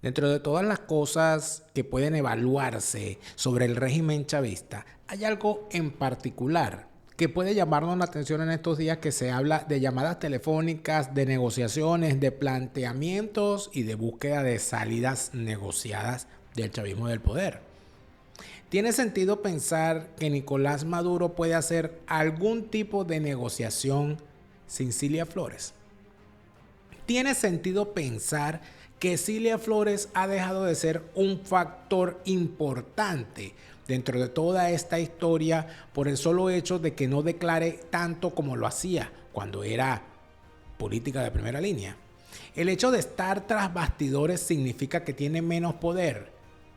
Dentro de todas las cosas que pueden evaluarse sobre el régimen chavista, hay algo en particular que puede llamarnos la atención en estos días, que se habla de llamadas telefónicas, de negociaciones, de planteamientos y de búsqueda de salidas negociadas del chavismo del poder. ¿Tiene sentido pensar que Nicolás Maduro puede hacer algún tipo de negociación sin Cilia Flores? ¿Tiene sentido pensar que Cilia Flores ha dejado de ser un factor importante dentro de toda esta historia por el solo hecho de que no declare tanto como lo hacía cuando era política de primera línea? ¿El hecho de estar tras bastidores significa que tiene menos poder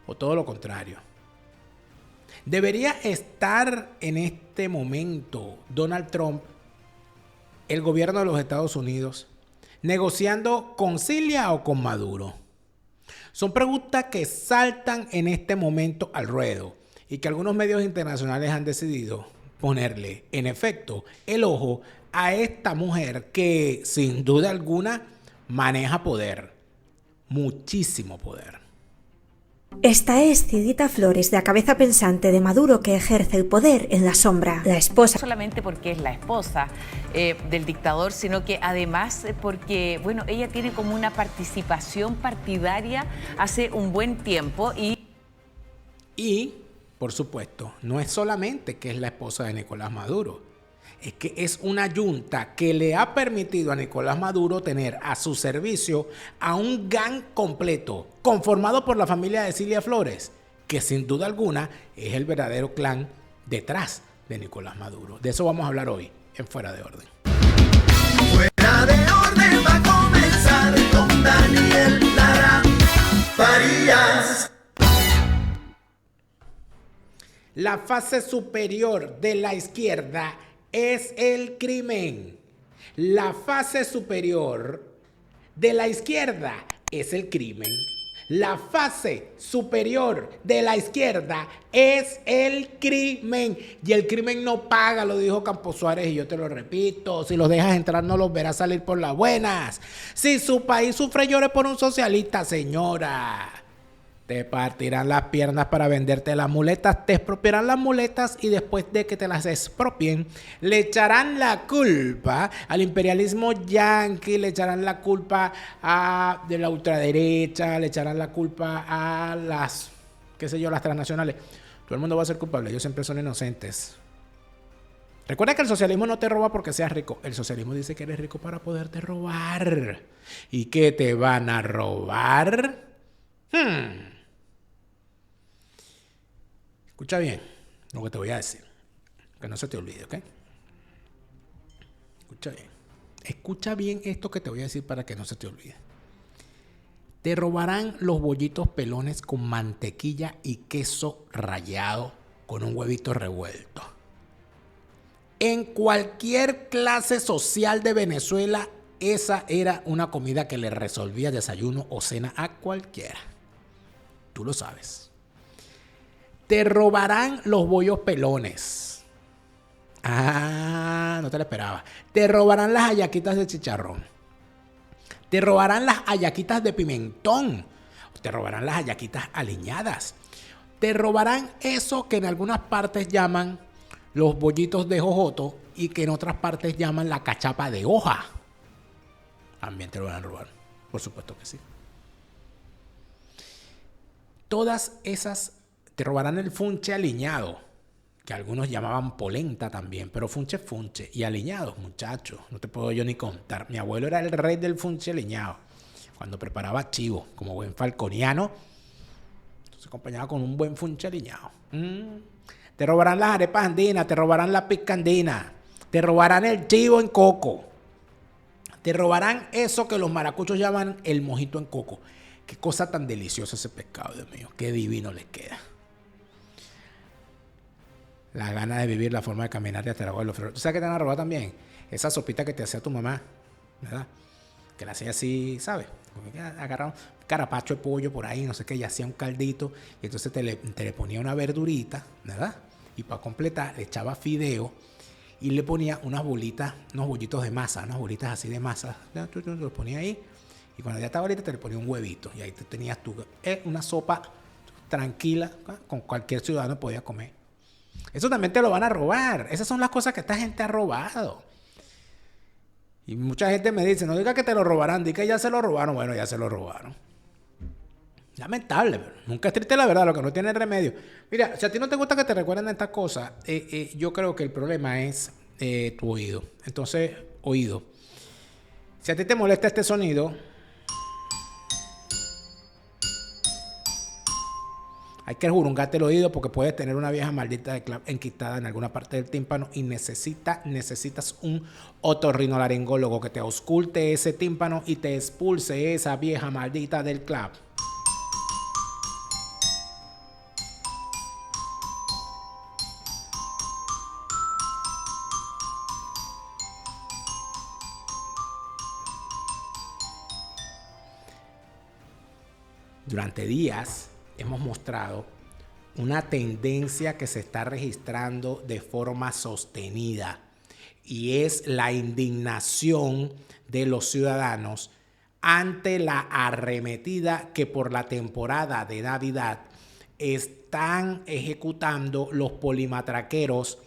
o todo lo contrario? ¿Debería estar en este momento Donald Trump, el gobierno de los Estados Unidos, negociando con Cilia o con Maduro? Son preguntas que saltan en este momento al ruedo y que algunos medios internacionales han decidido ponerle, en efecto, el ojo a esta mujer que, sin duda alguna, maneja poder, muchísimo poder. Esta es Cidita Flores, la cabeza pensante de Maduro que ejerce el poder en la sombra, la esposa. No solamente porque es la esposa del dictador, sino que además porque, bueno, ella tiene como una participación partidaria hace un buen tiempo Y, por supuesto, no es solamente que es la esposa de Nicolás Maduro, es que es una yunta que le ha permitido a Nicolás Maduro tener a su servicio a un gang completo, conformado por la familia de Cilia Flores, que sin duda alguna es el verdadero clan detrás de Nicolás Maduro. De eso vamos a hablar hoy en Fuera de Orden. Fuera de orden va a comenzar con Daniel Lara Farías. La fase superior de la izquierda es el crimen. La fase superior de la izquierda es el crimen. La fase superior de la izquierda es el crimen. Y el crimen no paga, lo dijo Campo Suárez, y yo te lo repito. Si los dejas entrar, no los verás salir por las buenas. Si su país sufre, llore por un socialista, señora. Te partirán las piernas para venderte las muletas, te expropiarán las muletas y después de que te las expropien, le echarán la culpa al imperialismo yanqui, le echarán la culpa de la ultraderecha, le echarán la culpa a las, qué sé yo, las transnacionales. Todo el mundo va a ser culpable, ellos siempre son inocentes. Recuerda que el socialismo no te roba porque seas rico. El socialismo dice que eres rico para poderte robar. ¿Y qué te van a robar? Escucha bien lo que te voy a decir, que no se te olvide, ¿ok? Escucha bien. Escucha bien esto que te voy a decir para que no se te olvide. Te robarán los bollitos pelones con mantequilla y queso rallado con un huevito revuelto. En cualquier clase social de Venezuela, esa era una comida que le resolvía desayuno o cena a cualquiera. Tú lo sabes. Te robarán los bollos pelones. Ah, no te lo esperaba. Te robarán las hallaquitas de chicharrón. Te robarán las hallaquitas de pimentón. Te robarán las hallaquitas aliñadas. Te robarán eso que en algunas partes llaman los bollitos de jojoto y que en otras partes llaman la cachapa de hoja. También te lo van a robar. Por supuesto que sí. Todas esas. Te robarán el funche aliñado, que algunos llamaban polenta también, pero funche es funche. Y aliñados, muchachos, no te puedo yo ni contar. Mi abuelo era el rey del funche aliñado. Cuando preparaba chivo, como buen falconiano, se acompañaba con un buen funche aliñado. Te robarán las arepas andinas, te robarán la pizca andina, te robarán el chivo en coco, te robarán eso que los maracuchos llaman el mojito en coco. Qué cosa tan deliciosa ese pescado, Dios mío, qué divino les queda. La gana de vivir, la forma de caminar y hasta la agua de los flores. ¿Tú sabes qué te van a robar también? Esa sopita que te hacía tu mamá, ¿verdad? Que la hacía así, ¿sabes? Como que agarraba un carapacho de pollo por ahí, no sé qué, y hacía un caldito, y entonces te le ponía una verdurita, ¿verdad? Y para completar, le echaba fideo y le ponía unas bolitas, unos bollitos de masa, unas bolitas así de masa. Los ponía ahí Y cuando ya estaba ahorita te le ponía un huevito. Y ahí te tenías tú una sopa tranquila, con cualquier ciudadano podía comer. Eso también te lo van a robar. Esas son las cosas que esta gente ha robado. Y mucha gente me dice, no diga que te lo robarán, diga que ya se lo robaron. Bueno, ya se lo robaron. Lamentable, pero nunca es triste la verdad, lo que no tiene remedio. Mira, si a ti no te gusta que te recuerden estas cosas, yo creo que el problema es tu oído. Entonces, oído. Si a ti te molesta este sonido, hay que jurungarte el oído porque puedes tener una vieja maldita de clap enquistada en alguna parte del tímpano y necesitas un otorrinolaringólogo que te ausculte ese tímpano y te expulse esa vieja maldita del clap. Durante días hemos mostrado una tendencia que se está registrando de forma sostenida y es la indignación de los ciudadanos ante la arremetida que por la temporada de Navidad están ejecutando los polimatraqueros,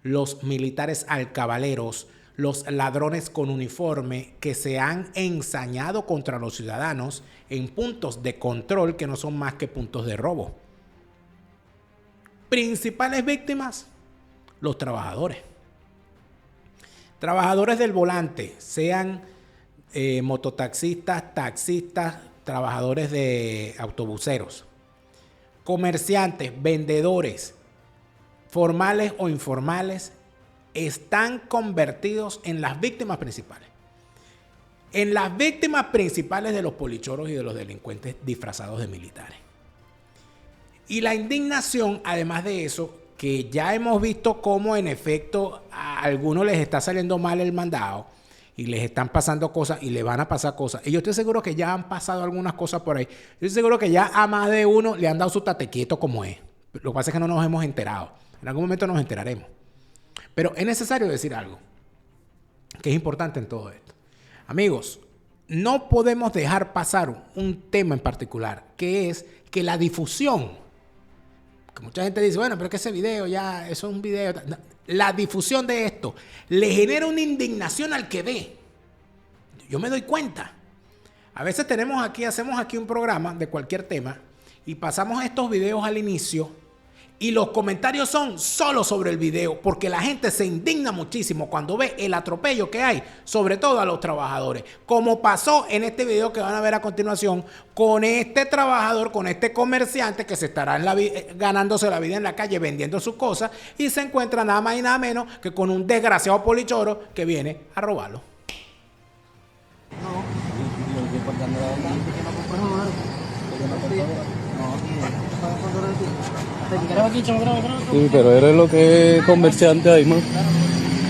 los militares alcabaleros, los ladrones con uniforme que se han ensañado contra los ciudadanos en puntos de control que no son más que puntos de robo. Principales víctimas, los trabajadores. Trabajadores del volante, sean mototaxistas, taxistas, trabajadores de autobuseros, comerciantes, vendedores, formales o informales, están convertidos en las víctimas principales. En las víctimas principales de los polichoros y de los delincuentes disfrazados de militares. Y la indignación, además de eso, que ya hemos visto cómo en efecto a algunos les está saliendo mal el mandado y les están pasando cosas y les van a pasar cosas. Y yo estoy seguro que ya han pasado algunas cosas por ahí. Yo estoy seguro que ya a más de uno le han dado su tate quieto como es. Lo que pasa es que no nos hemos enterado. En algún momento nos enteraremos. Pero es necesario decir algo que es importante en todo esto. Amigos, no podemos dejar pasar un tema en particular, que es que la difusión, que mucha gente dice, bueno, pero que ese video ya, eso es un video. La difusión de esto le genera una indignación al que ve. Yo me doy cuenta. A veces hacemos aquí un programa de cualquier tema y pasamos estos videos al inicio. Y los comentarios son solo sobre el video, porque la gente se indigna muchísimo cuando ve el atropello que hay, sobre todo a los trabajadores. Como pasó en este video que van a ver a continuación, con este trabajador, con este comerciante que se estará ganándose la vida en la calle vendiendo sus cosas y se encuentra nada más y nada menos que con un desgraciado polichoro que viene a robarlo. Sí, pero eres lo que es comerciante ahí, man.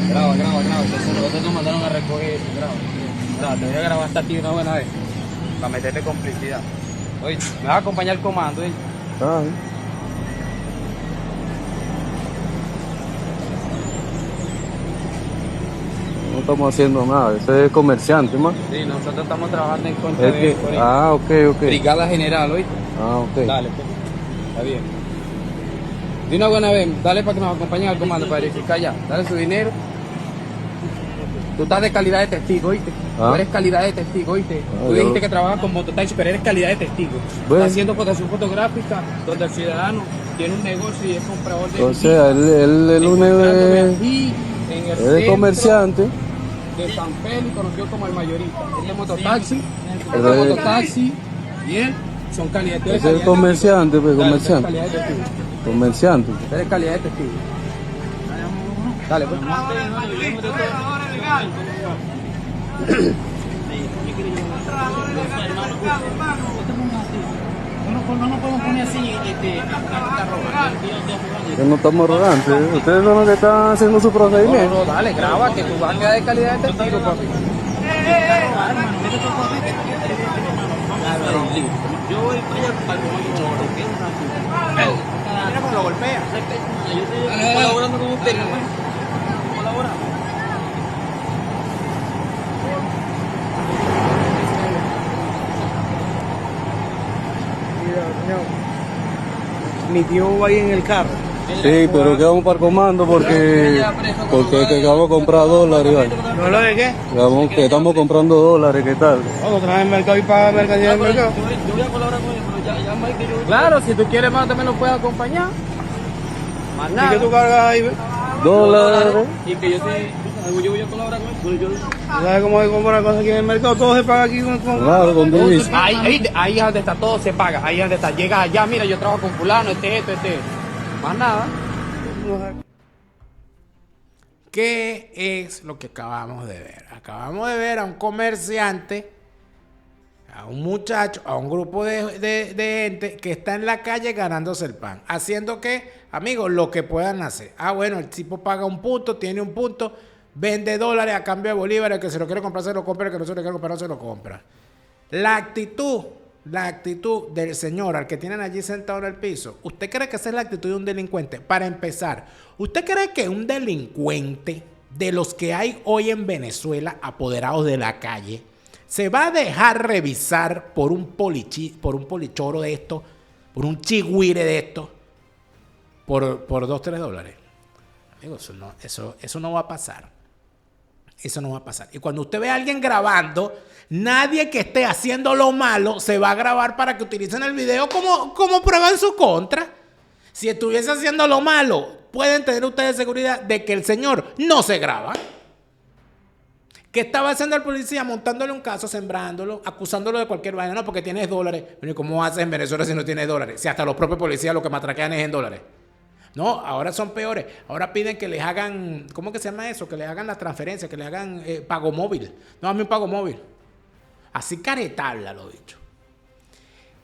Graba. Nosotros nos mandaron a recoger. Graba. Te voy a grabar hasta ti una buena vez. Para meterte complicidad. Oye, me va a acompañar el comando, ¿eh? Ah, no estamos haciendo nada, ese es comerciante, man. Sí, nosotros estamos trabajando en contra de él. Ok. Brigada General, ¿oíste? Ok. Dale, pues. Está bien. De una buena vez, dale para que nos acompañen al comando para verificar ya. Dale su dinero. Tú estás de calidad de testigo, ¿oíste? Tú eres calidad de testigo, ¿oíste? Tú dijiste que trabajas con mototaxi, pero eres calidad de testigo. Bueno. Estás haciendo fotación fotográfica donde el ciudadano tiene un negocio y es comprador de... O sea, el único es de comerciante. De San Félix, conocido como el mayorista. Es de mototaxi, es de mototaxi y él son calidad de testigo. Es el comerciante, pues, comerciante. Calidad de testigo. Comerciante. Eres calidad de testigo. Dale, pues. No nos podemos poner así, Que no estamos arrogantes. Ustedes son los que están haciendo su procedimiento. No, dale, graba que tú vas a quedar de calidad de testigo, papi. Yo voy para allá. Mira cómo lo golpea. Yo estoy colaborando con usted, colabora. Mi tío va ahí en el carro. Sí, pero que vamos para el comando porque que vamos a comprar dólares. ¿Vale? ¿No lo de qué? Que estamos comprando dólares, ¿qué tal? Vamos, trae el mercado y paga mercancía del mercado. Yo voy a colaborar con él, pero ya Mike que yo... Claro, si tú quieres más también lo puedes acompañar. Más ¿Y nada. qué tú cargas ahí, ve? Dólares. Y que yo voy a colaborar con él. ¿Sabes cómo se compra cosas aquí en el mercado? Todo se paga aquí con... Claro, con divisa. Ahí es donde está, todo se paga. Ahí es donde está. Llegas allá, mira, yo trabajo con fulano, este. Más nada. ¿Qué es lo que acabamos de ver? Acabamos de ver a un comerciante, a un muchacho, a un grupo de gente que está en la calle ganándose el pan. Haciendo que, amigos, lo que puedan hacer. Bueno, el tipo paga un punto, tiene un punto, vende dólares a cambio de bolívares. El que se lo quiere comprar se lo compra, el que no se lo quiere comprar no se lo compra. La actitud del señor al que tienen allí sentado en el piso, ¿usted cree que esa es la actitud de un delincuente? Para empezar, ¿usted cree que un delincuente de los que hay hoy en Venezuela apoderados de la calle se va a dejar revisar por un polichoro de esto, por un chigüire de esto, por $2-3? Amigos, eso no va a pasar. Eso no va a pasar. Y cuando usted ve a alguien grabando, nadie que esté haciendo lo malo se va a grabar para que utilicen el video como prueba en su contra. Si estuviese haciendo lo malo, pueden tener ustedes seguridad de que el señor no se graba. ¿Qué estaba haciendo el policía? Montándole un caso, sembrándolo, acusándolo de cualquier vaina. No, porque tienes dólares. Pero ¿cómo haces en Venezuela si no tienes dólares? Si hasta los propios policías lo que matraquean es en dólares. No, ahora son peores. Ahora piden que les hagan, ¿cómo que se llama eso? Que les hagan la transferencia, que les hagan pago móvil. No, a mí un pago móvil. Así caretabla lo dicho.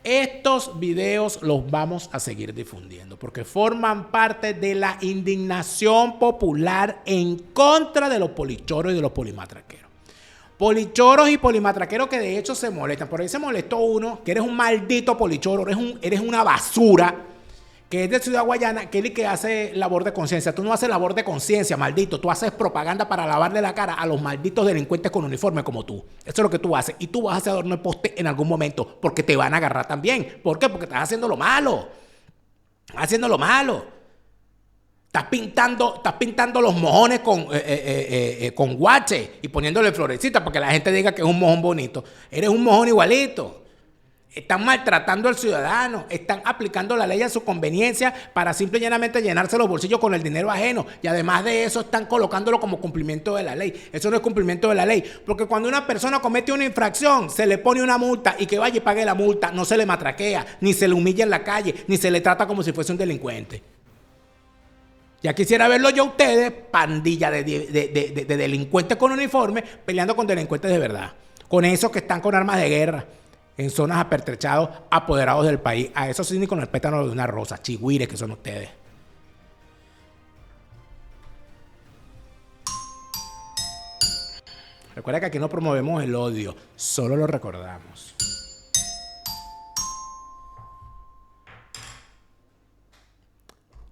Estos videos los vamos a seguir difundiendo porque forman parte de la indignación popular en contra de los polichoros y de los polimatraqueros. Polichoros y polimatraqueros que de hecho se molestan. Por ahí se molestó uno, que eres un maldito polichoro, eres una basura, que es de Ciudad Guayana, que es el que hace labor de conciencia. Tú no haces labor de conciencia, maldito. Tú haces propaganda para lavarle la cara a los malditos delincuentes con uniforme como tú. Eso es lo que tú haces. Y tú vas a hacer adorno de poste en algún momento porque te van a agarrar también. ¿Por qué? Porque estás haciendo lo malo. Estás haciendo lo malo. Estás pintando los mojones con guache y poniéndole florecitas para que la gente diga que es un mojón bonito. Eres un mojón igualito. Están maltratando al ciudadano, están aplicando la ley a su conveniencia para simple y llanamente llenarse los bolsillos con el dinero ajeno. Y además de eso están colocándolo como cumplimiento de la ley. Eso no es cumplimiento de la ley, porque cuando una persona comete una infracción, se le pone una multa y que vaya y pague la multa. No se le matraquea, ni se le humilla en la calle, ni se le trata como si fuese un delincuente. Ya quisiera verlo yo a ustedes, pandilla de delincuentes con uniforme, peleando con delincuentes de verdad. Con esos que están con armas de guerra en zonas apertrechados, apoderados del país. A eso sí ni con el pétalo de una rosa. Chigüires que son ustedes. Recuerda que aquí no promovemos el odio, solo lo recordamos.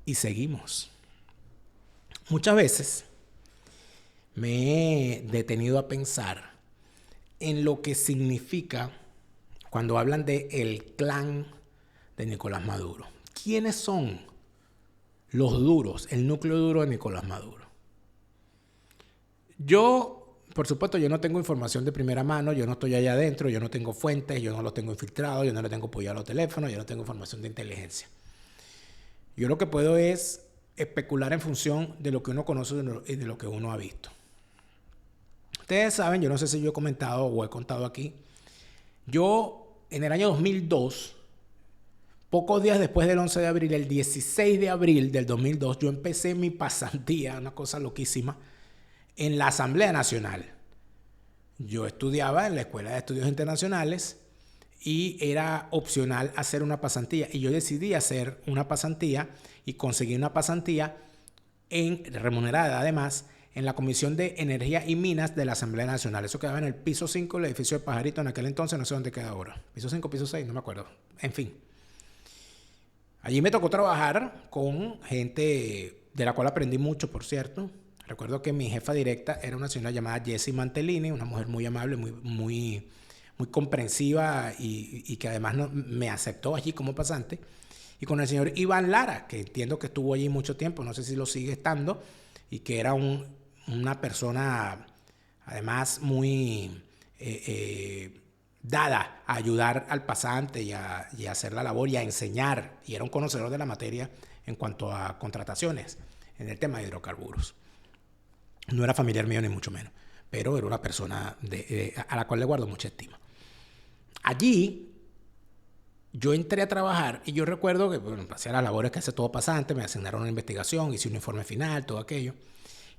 Y seguimos. Muchas veces me he detenido a pensar en lo que significa cuando hablan de el clan de Nicolás Maduro. ¿Quiénes son los duros, el núcleo duro de Nicolás Maduro? Yo, por supuesto, yo no tengo información de primera mano, yo no estoy allá adentro, yo no tengo fuentes, yo no los tengo infiltrados, yo no le tengo apoyado a los teléfonos, yo no tengo información de inteligencia. Yo lo que puedo es especular en función de lo que uno conoce y de lo que uno ha visto. Ustedes saben, yo no sé si yo he comentado o he contado aquí, yo en el año 2002, pocos días después del 11 de abril, el 16 de abril del 2002, yo empecé mi pasantía, una cosa loquísima, en la Asamblea Nacional. Yo estudiaba en la Escuela de Estudios Internacionales y era opcional hacer una pasantía. Y yo decidí hacer una pasantía y conseguí una pasantía remunerada además en la Comisión de Energía y Minas de la Asamblea Nacional. Eso quedaba en el piso 5 del edificio de Pajarito en aquel entonces, no sé dónde queda ahora. Piso 5, piso 6, no me acuerdo. En fin. Allí me tocó trabajar con gente de la cual aprendí mucho, por cierto. Recuerdo que mi jefa directa era una señora llamada Jessie Mantellini, una mujer muy amable, muy muy comprensiva y que además me aceptó allí como pasante. Y con el señor Iván Lara, que entiendo que estuvo allí mucho tiempo, no sé si lo sigue estando, y que era una persona además muy dada a ayudar al pasante y a hacer la labor y a enseñar, y era un conocedor de la materia en cuanto a contrataciones en el tema de hidrocarburos. No era familiar mío ni mucho menos, pero era una persona a la cual le guardo mucha estima. Allí yo entré a trabajar y yo recuerdo que hacía las labores que hace todo pasante, me asignaron una investigación, hice un informe final, todo aquello.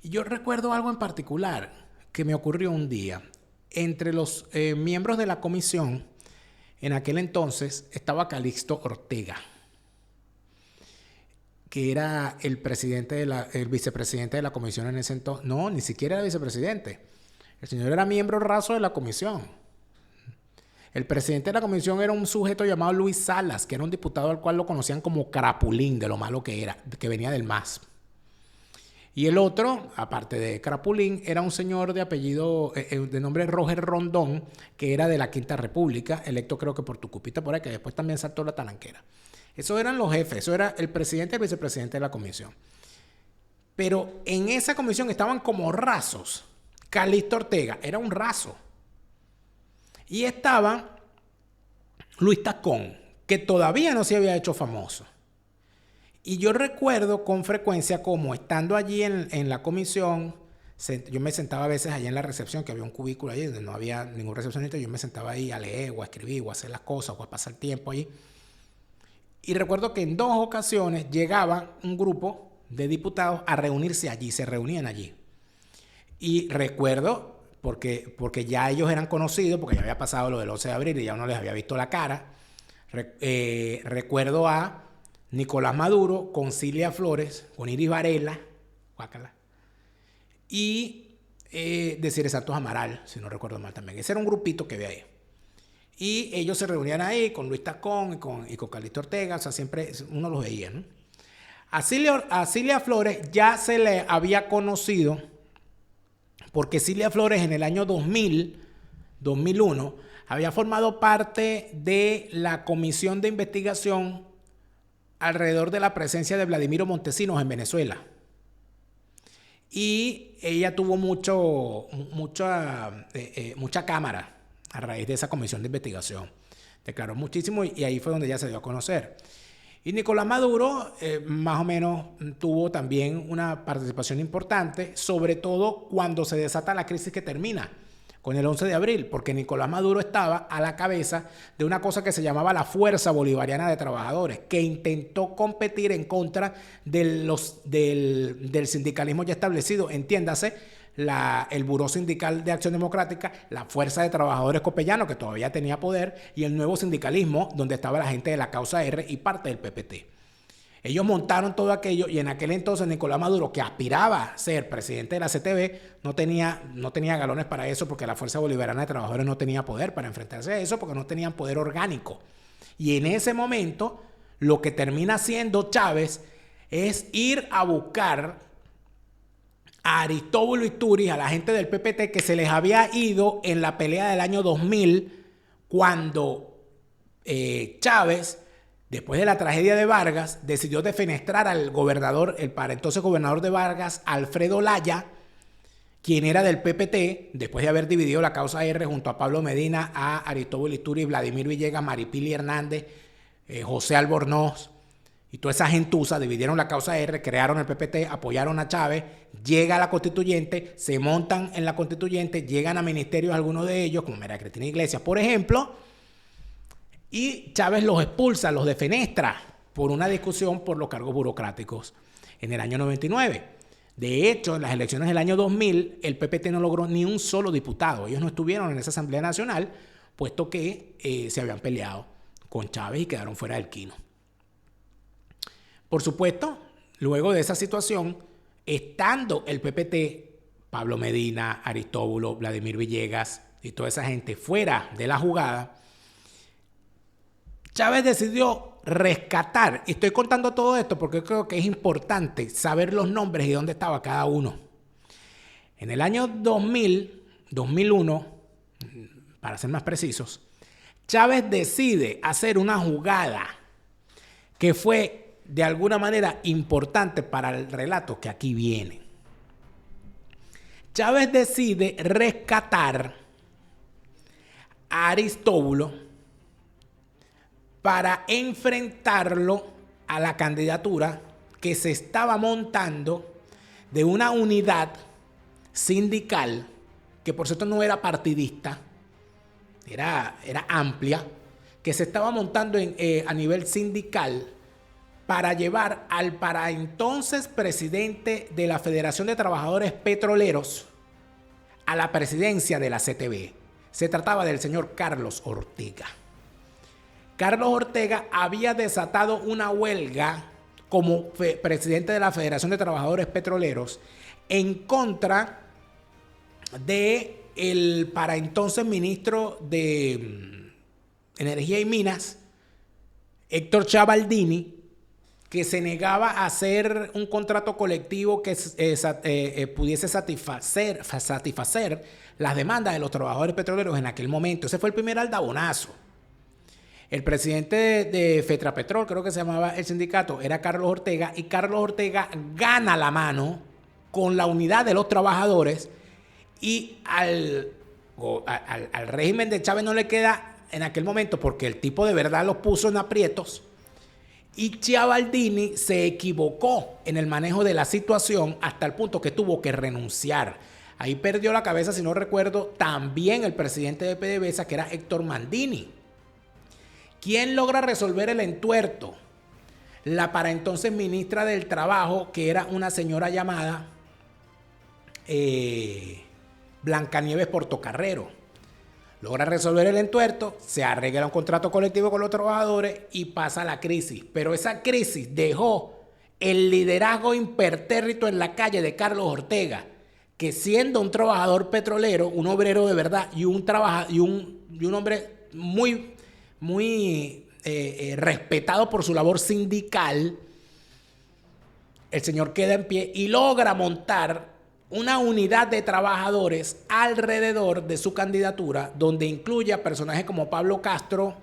Y yo recuerdo algo en particular que me ocurrió un día. Entre los miembros de la comisión, en aquel entonces estaba Calixto Ortega, que era el vicepresidente de la comisión en ese entonces. No, ni siquiera era vicepresidente. El señor era miembro raso de la comisión. El presidente de la comisión era un sujeto llamado Luis Salas, que era un diputado al cual lo conocían como Crapulín, de lo malo que era, que venía del MAS. Y el otro, aparte de Crapulín, era un señor de apellido, de nombre Roger Rondón, que era de la Quinta República, electo creo que por Tucupita por ahí, que después también saltó la Talanquera. Esos eran los jefes, eso era el presidente y el vicepresidente de la comisión. Pero en esa comisión estaban como rasos. Calixto Ortega era un raso. Y estaba Luis Tacón, que todavía no se había hecho famoso. Y yo recuerdo con frecuencia como estando allí en la comisión, yo me sentaba a veces allí en la recepción, que había un cubículo allí donde no había ningún recepcionista, yo me sentaba ahí a leer o a escribir o a hacer las cosas o a pasar tiempo allí. Y recuerdo que en 2 ocasiones llegaba un grupo de diputados a reunirse allí, se reunían allí. Y recuerdo, porque ya ellos eran conocidos, porque ya había pasado lo del 11 de abril y ya uno les había visto la cara, recuerdo a Nicolás Maduro con Cilia Flores, con Iris Varela, guácala, y Desiree Santos Amaral, si no recuerdo mal también. Ese era un grupito que había ahí. Y ellos se reunían ahí con Luis Tacón y con Calixto Ortega, o sea, siempre uno los veía, ¿no? A Cilia Flores ya se le había conocido, porque Cilia Flores en el año 2001, había formado parte de la comisión de investigación alrededor de la presencia de Vladimiro Montesinos en Venezuela. Y ella tuvo mucha cámara a raíz de esa comisión de investigación. Declaró muchísimo y ahí fue donde ella se dio a conocer. Y Nicolás Maduro más o menos tuvo también una participación importante, sobre todo cuando se desata la crisis que termina con el 11 de abril, porque Nicolás Maduro estaba a la cabeza de una cosa que se llamaba la Fuerza Bolivariana de Trabajadores, que intentó competir en contra del sindicalismo ya establecido, entiéndase, el Buró Sindical de Acción Democrática, la Fuerza de Trabajadores Copellano, que todavía tenía poder, y el nuevo sindicalismo, donde estaba la gente de la Causa R y parte del PPT. Ellos montaron todo aquello y en aquel entonces Nicolás Maduro, que aspiraba a ser presidente de la CTV, no tenía galones para eso, porque la Fuerza Bolivariana de Trabajadores no tenía poder para enfrentarse a eso, porque no tenían poder orgánico. Y en ese momento, lo que termina haciendo Chávez es ir a buscar a Aristóbulo Isturiz, a la gente del PPT que se les había ido en la pelea del año 2000, cuando Chávez, después de la tragedia de Vargas, decidió defenestrar al gobernador, el para entonces gobernador de Vargas, Alfredo Laya, quien era del PPT, después de haber dividido la Causa R junto a Pablo Medina, a Aristóbulo Isturiz, Vladimir Villegas, Maripili Hernández, José Albornoz, y toda esa gentuza dividieron la Causa R, crearon el PPT, apoyaron a Chávez, llega a la constituyente, se montan en la constituyente, llegan a ministerios algunos de ellos, como María Cristina Iglesias, por ejemplo, y Chávez los expulsa, los defenestra por una discusión por los cargos burocráticos en el año 99. De hecho, en las elecciones del año 2000, el PPT no logró ni un solo diputado. Ellos no estuvieron en esa Asamblea Nacional, puesto que se habían peleado con Chávez y quedaron fuera del quino. Por supuesto, luego de esa situación, estando el PPT, Pablo Medina, Aristóbulo, Vladimir Villegas y toda esa gente fuera de la jugada, Chávez decidió rescatar, y estoy contando todo esto porque creo que es importante saber los nombres y dónde estaba cada uno. En el año 2001, para ser más precisos, Chávez decide hacer una jugada que fue de alguna manera importante para el relato que aquí viene. Chávez decide rescatar a Aristóbulo para enfrentarlo a la candidatura que se estaba montando de una unidad sindical, que por cierto no era partidista, era amplia, que se estaba montando a nivel sindical para llevar al para entonces presidente de la Federación de Trabajadores Petroleros a la presidencia de la CTB. Se trataba del señor Carlos Ortega. Carlos Ortega había desatado una huelga como presidente de la Federación de Trabajadores Petroleros en contra de el para entonces ministro de Energía y Minas, Héctor Chavaldini, que se negaba a hacer un contrato colectivo que pudiese satisfacer las demandas de los trabajadores petroleros en aquel momento. Ese fue el primer aldabonazo. El presidente de Fetrapetrol, creo que se llamaba el sindicato, era Carlos Ortega, y Carlos Ortega gana la mano con la unidad de los trabajadores, y al régimen de Chávez no le queda en aquel momento, porque el tipo de verdad los puso en aprietos, y Chavaldini se equivocó en el manejo de la situación hasta el punto que tuvo que renunciar. Ahí perdió la cabeza, si no recuerdo, también el presidente de PDVSA, que era Héctor Mandini. ¿Quién logra resolver el entuerto? La para entonces ministra del Trabajo, que era una señora llamada Blancanieves Portocarrero. Logra resolver el entuerto, se arregla un contrato colectivo con los trabajadores y pasa la crisis. Pero esa crisis dejó el liderazgo impertérrito en la calle de Carlos Ortega, que siendo un trabajador petrolero, un obrero de verdad y un hombre muy respetado por su labor sindical, el señor queda en pie y logra montar una unidad de trabajadores alrededor de su candidatura, donde incluye a personajes como Pablo Castro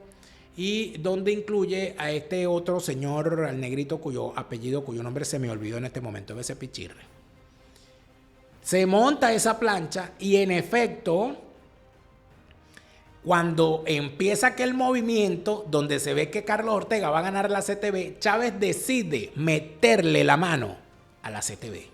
y donde incluye a este otro señor, al negrito cuyo nombre se me olvidó en este momento, ese Pichirre. Se monta esa plancha y en efecto, cuando empieza aquel movimiento donde se ve que Carlos Ortega va a ganar la CTB, Chávez decide meterle la mano a la CTB.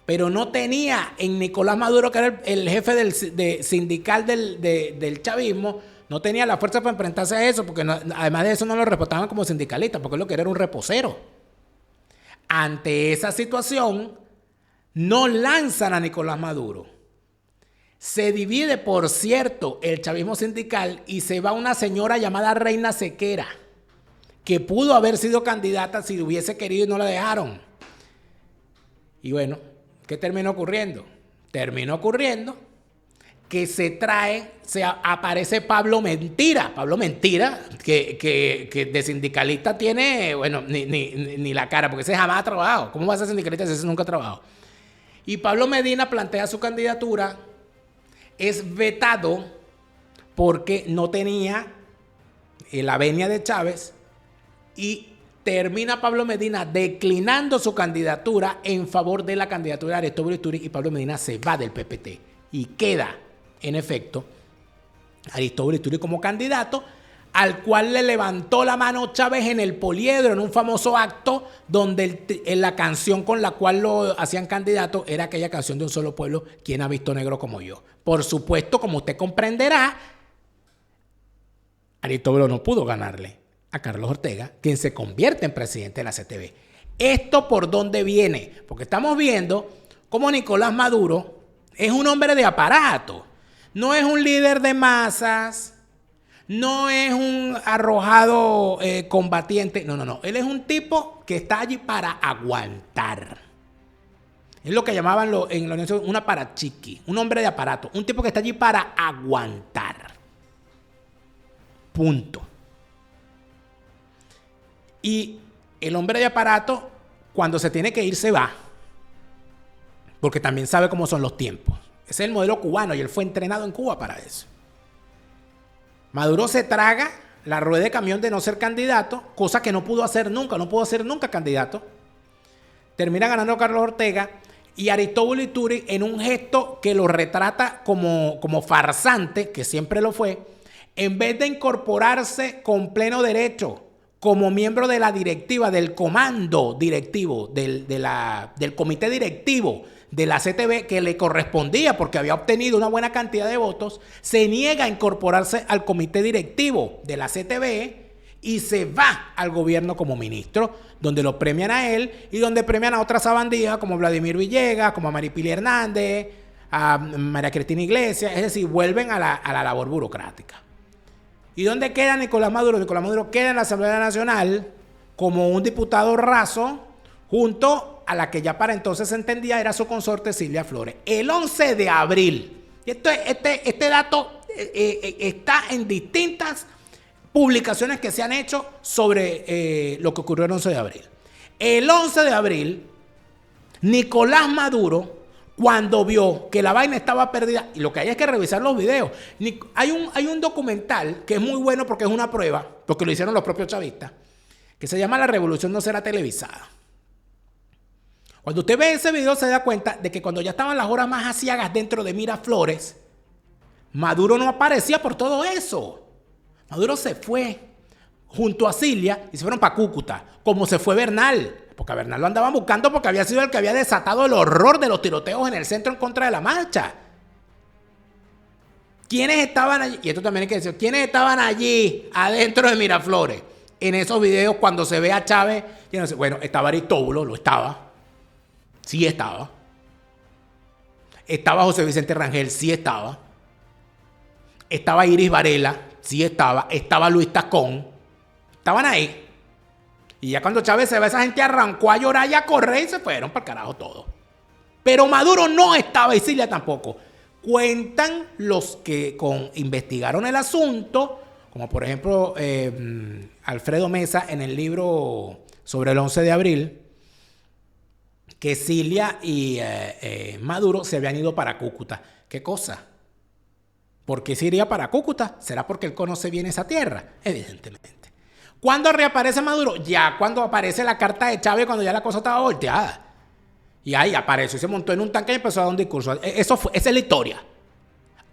Pero no tenía en Nicolás Maduro, que era el jefe sindical del chavismo, no tenía la fuerza para enfrentarse a eso, porque además de eso no lo respetaban como sindicalista, porque lo que era un reposero. Ante esa situación, no lanzan a Nicolás Maduro. Se divide, por cierto, el chavismo sindical y se va una señora llamada Reina Sequera, que pudo haber sido candidata si hubiese querido y no la dejaron. Y bueno, ¿qué terminó ocurriendo? Terminó ocurriendo que aparece Pablo Mentira. Pablo Mentira, que de sindicalista tiene, bueno, ni la cara, porque ese jamás ha trabajado. ¿Cómo va a ser sindicalista si ese nunca ha trabajado? Y Pablo Medina plantea su candidatura, es vetado porque no tenía la venia de Chávez y termina Pablo Medina declinando su candidatura en favor de la candidatura de Aristóbulo Isturi, y Pablo Medina se va del PPT y queda, en efecto, Aristóbulo Isturi como candidato, al cual le levantó la mano Chávez en el Poliedro, en un famoso acto donde la canción con la cual lo hacían candidato era aquella canción de Un Solo Pueblo, ¿Quién ha visto negro como yo? Por supuesto, como usted comprenderá, Aristóbulo no pudo ganarle a Carlos Ortega, quien se convierte en presidente de la CTB. ¿Esto por dónde viene? Porque estamos viendo cómo Nicolás Maduro es un hombre de aparato, no es un líder de masas, no es un arrojado combatiente, no. Él es un tipo que está allí para aguantar. Es lo que llamaban en la Unión un aparachiqui, un hombre de aparato, un tipo que está allí para aguantar. Punto. Y el hombre de aparato, cuando se tiene que ir, se va. Porque también sabe cómo son los tiempos. Ese es el modelo cubano y él fue entrenado en Cuba para eso. Maduro se traga la rueda de camión de no ser candidato, cosa que no pudo hacer nunca candidato. Termina ganando Carlos Ortega y Aristóbulo Ituri, en un gesto que lo retrata como farsante, que siempre lo fue, en vez de incorporarse con pleno derecho como miembro de la directiva, del comando directivo, del comité directivo de la CTV, que le correspondía porque había obtenido una buena cantidad de votos, se niega a incorporarse al comité directivo de la CTV y se va al gobierno como ministro, donde lo premian a él y donde premian a otras sabandijas como Vladimir Villegas, como a Maripili Hernández, a María Cristina Iglesias, es decir, vuelven a la labor burocrática. ¿Y dónde queda Nicolás Maduro? Nicolás Maduro queda en la Asamblea Nacional como un diputado raso, junto a la que ya para entonces se entendía era su consorte Cilia Flores. El 11 de abril, y este dato está en distintas publicaciones que se han hecho sobre lo que ocurrió el 11 de abril. El 11 de abril, Nicolás Maduro, cuando vio que la vaina estaba perdida, y lo que hay es que revisar los videos. Hay un documental que es muy bueno porque es una prueba, porque lo hicieron los propios chavistas, que se llama La Revolución no será televisada. Cuando usted ve ese video se da cuenta de que cuando ya estaban las horas más aciagas dentro de Miraflores, Maduro no aparecía por todo eso. Maduro se fue junto a Cilia y se fueron para Cúcuta, como se fue Bernal, porque a Bernal lo andaban buscando porque había sido el que había desatado el horror de los tiroteos en el centro en contra de la marcha. ¿Quiénes estaban allí? Y esto también hay que decir, ¿quiénes estaban allí adentro de Miraflores? En esos videos cuando se ve a Chávez, bueno, estaba Aristóbulo, lo estaba. Sí estaba. Estaba José Vicente Rangel, sí estaba. Estaba Iris Varela, sí estaba. Estaba Luis Tacón. Estaban ahí. Y ya cuando Chávez se ve, esa gente arrancó a llorar y a correr y se fueron para el carajo todo. Pero Maduro no estaba y Cilia tampoco. Cuentan los que investigaron el asunto, como por ejemplo Alfredo Mesa en el libro sobre el 11 de abril, que Cilia y Maduro se habían ido para Cúcuta. ¿Qué cosa? ¿Por qué se iría para Cúcuta? ¿Será porque él conoce bien esa tierra? Evidentemente. ¿Cuándo reaparece Maduro? Ya cuando aparece la carta de Chávez, cuando ya la cosa estaba volteada. Y ahí apareció y se montó en un tanque y empezó a dar un discurso. Esa es la historia.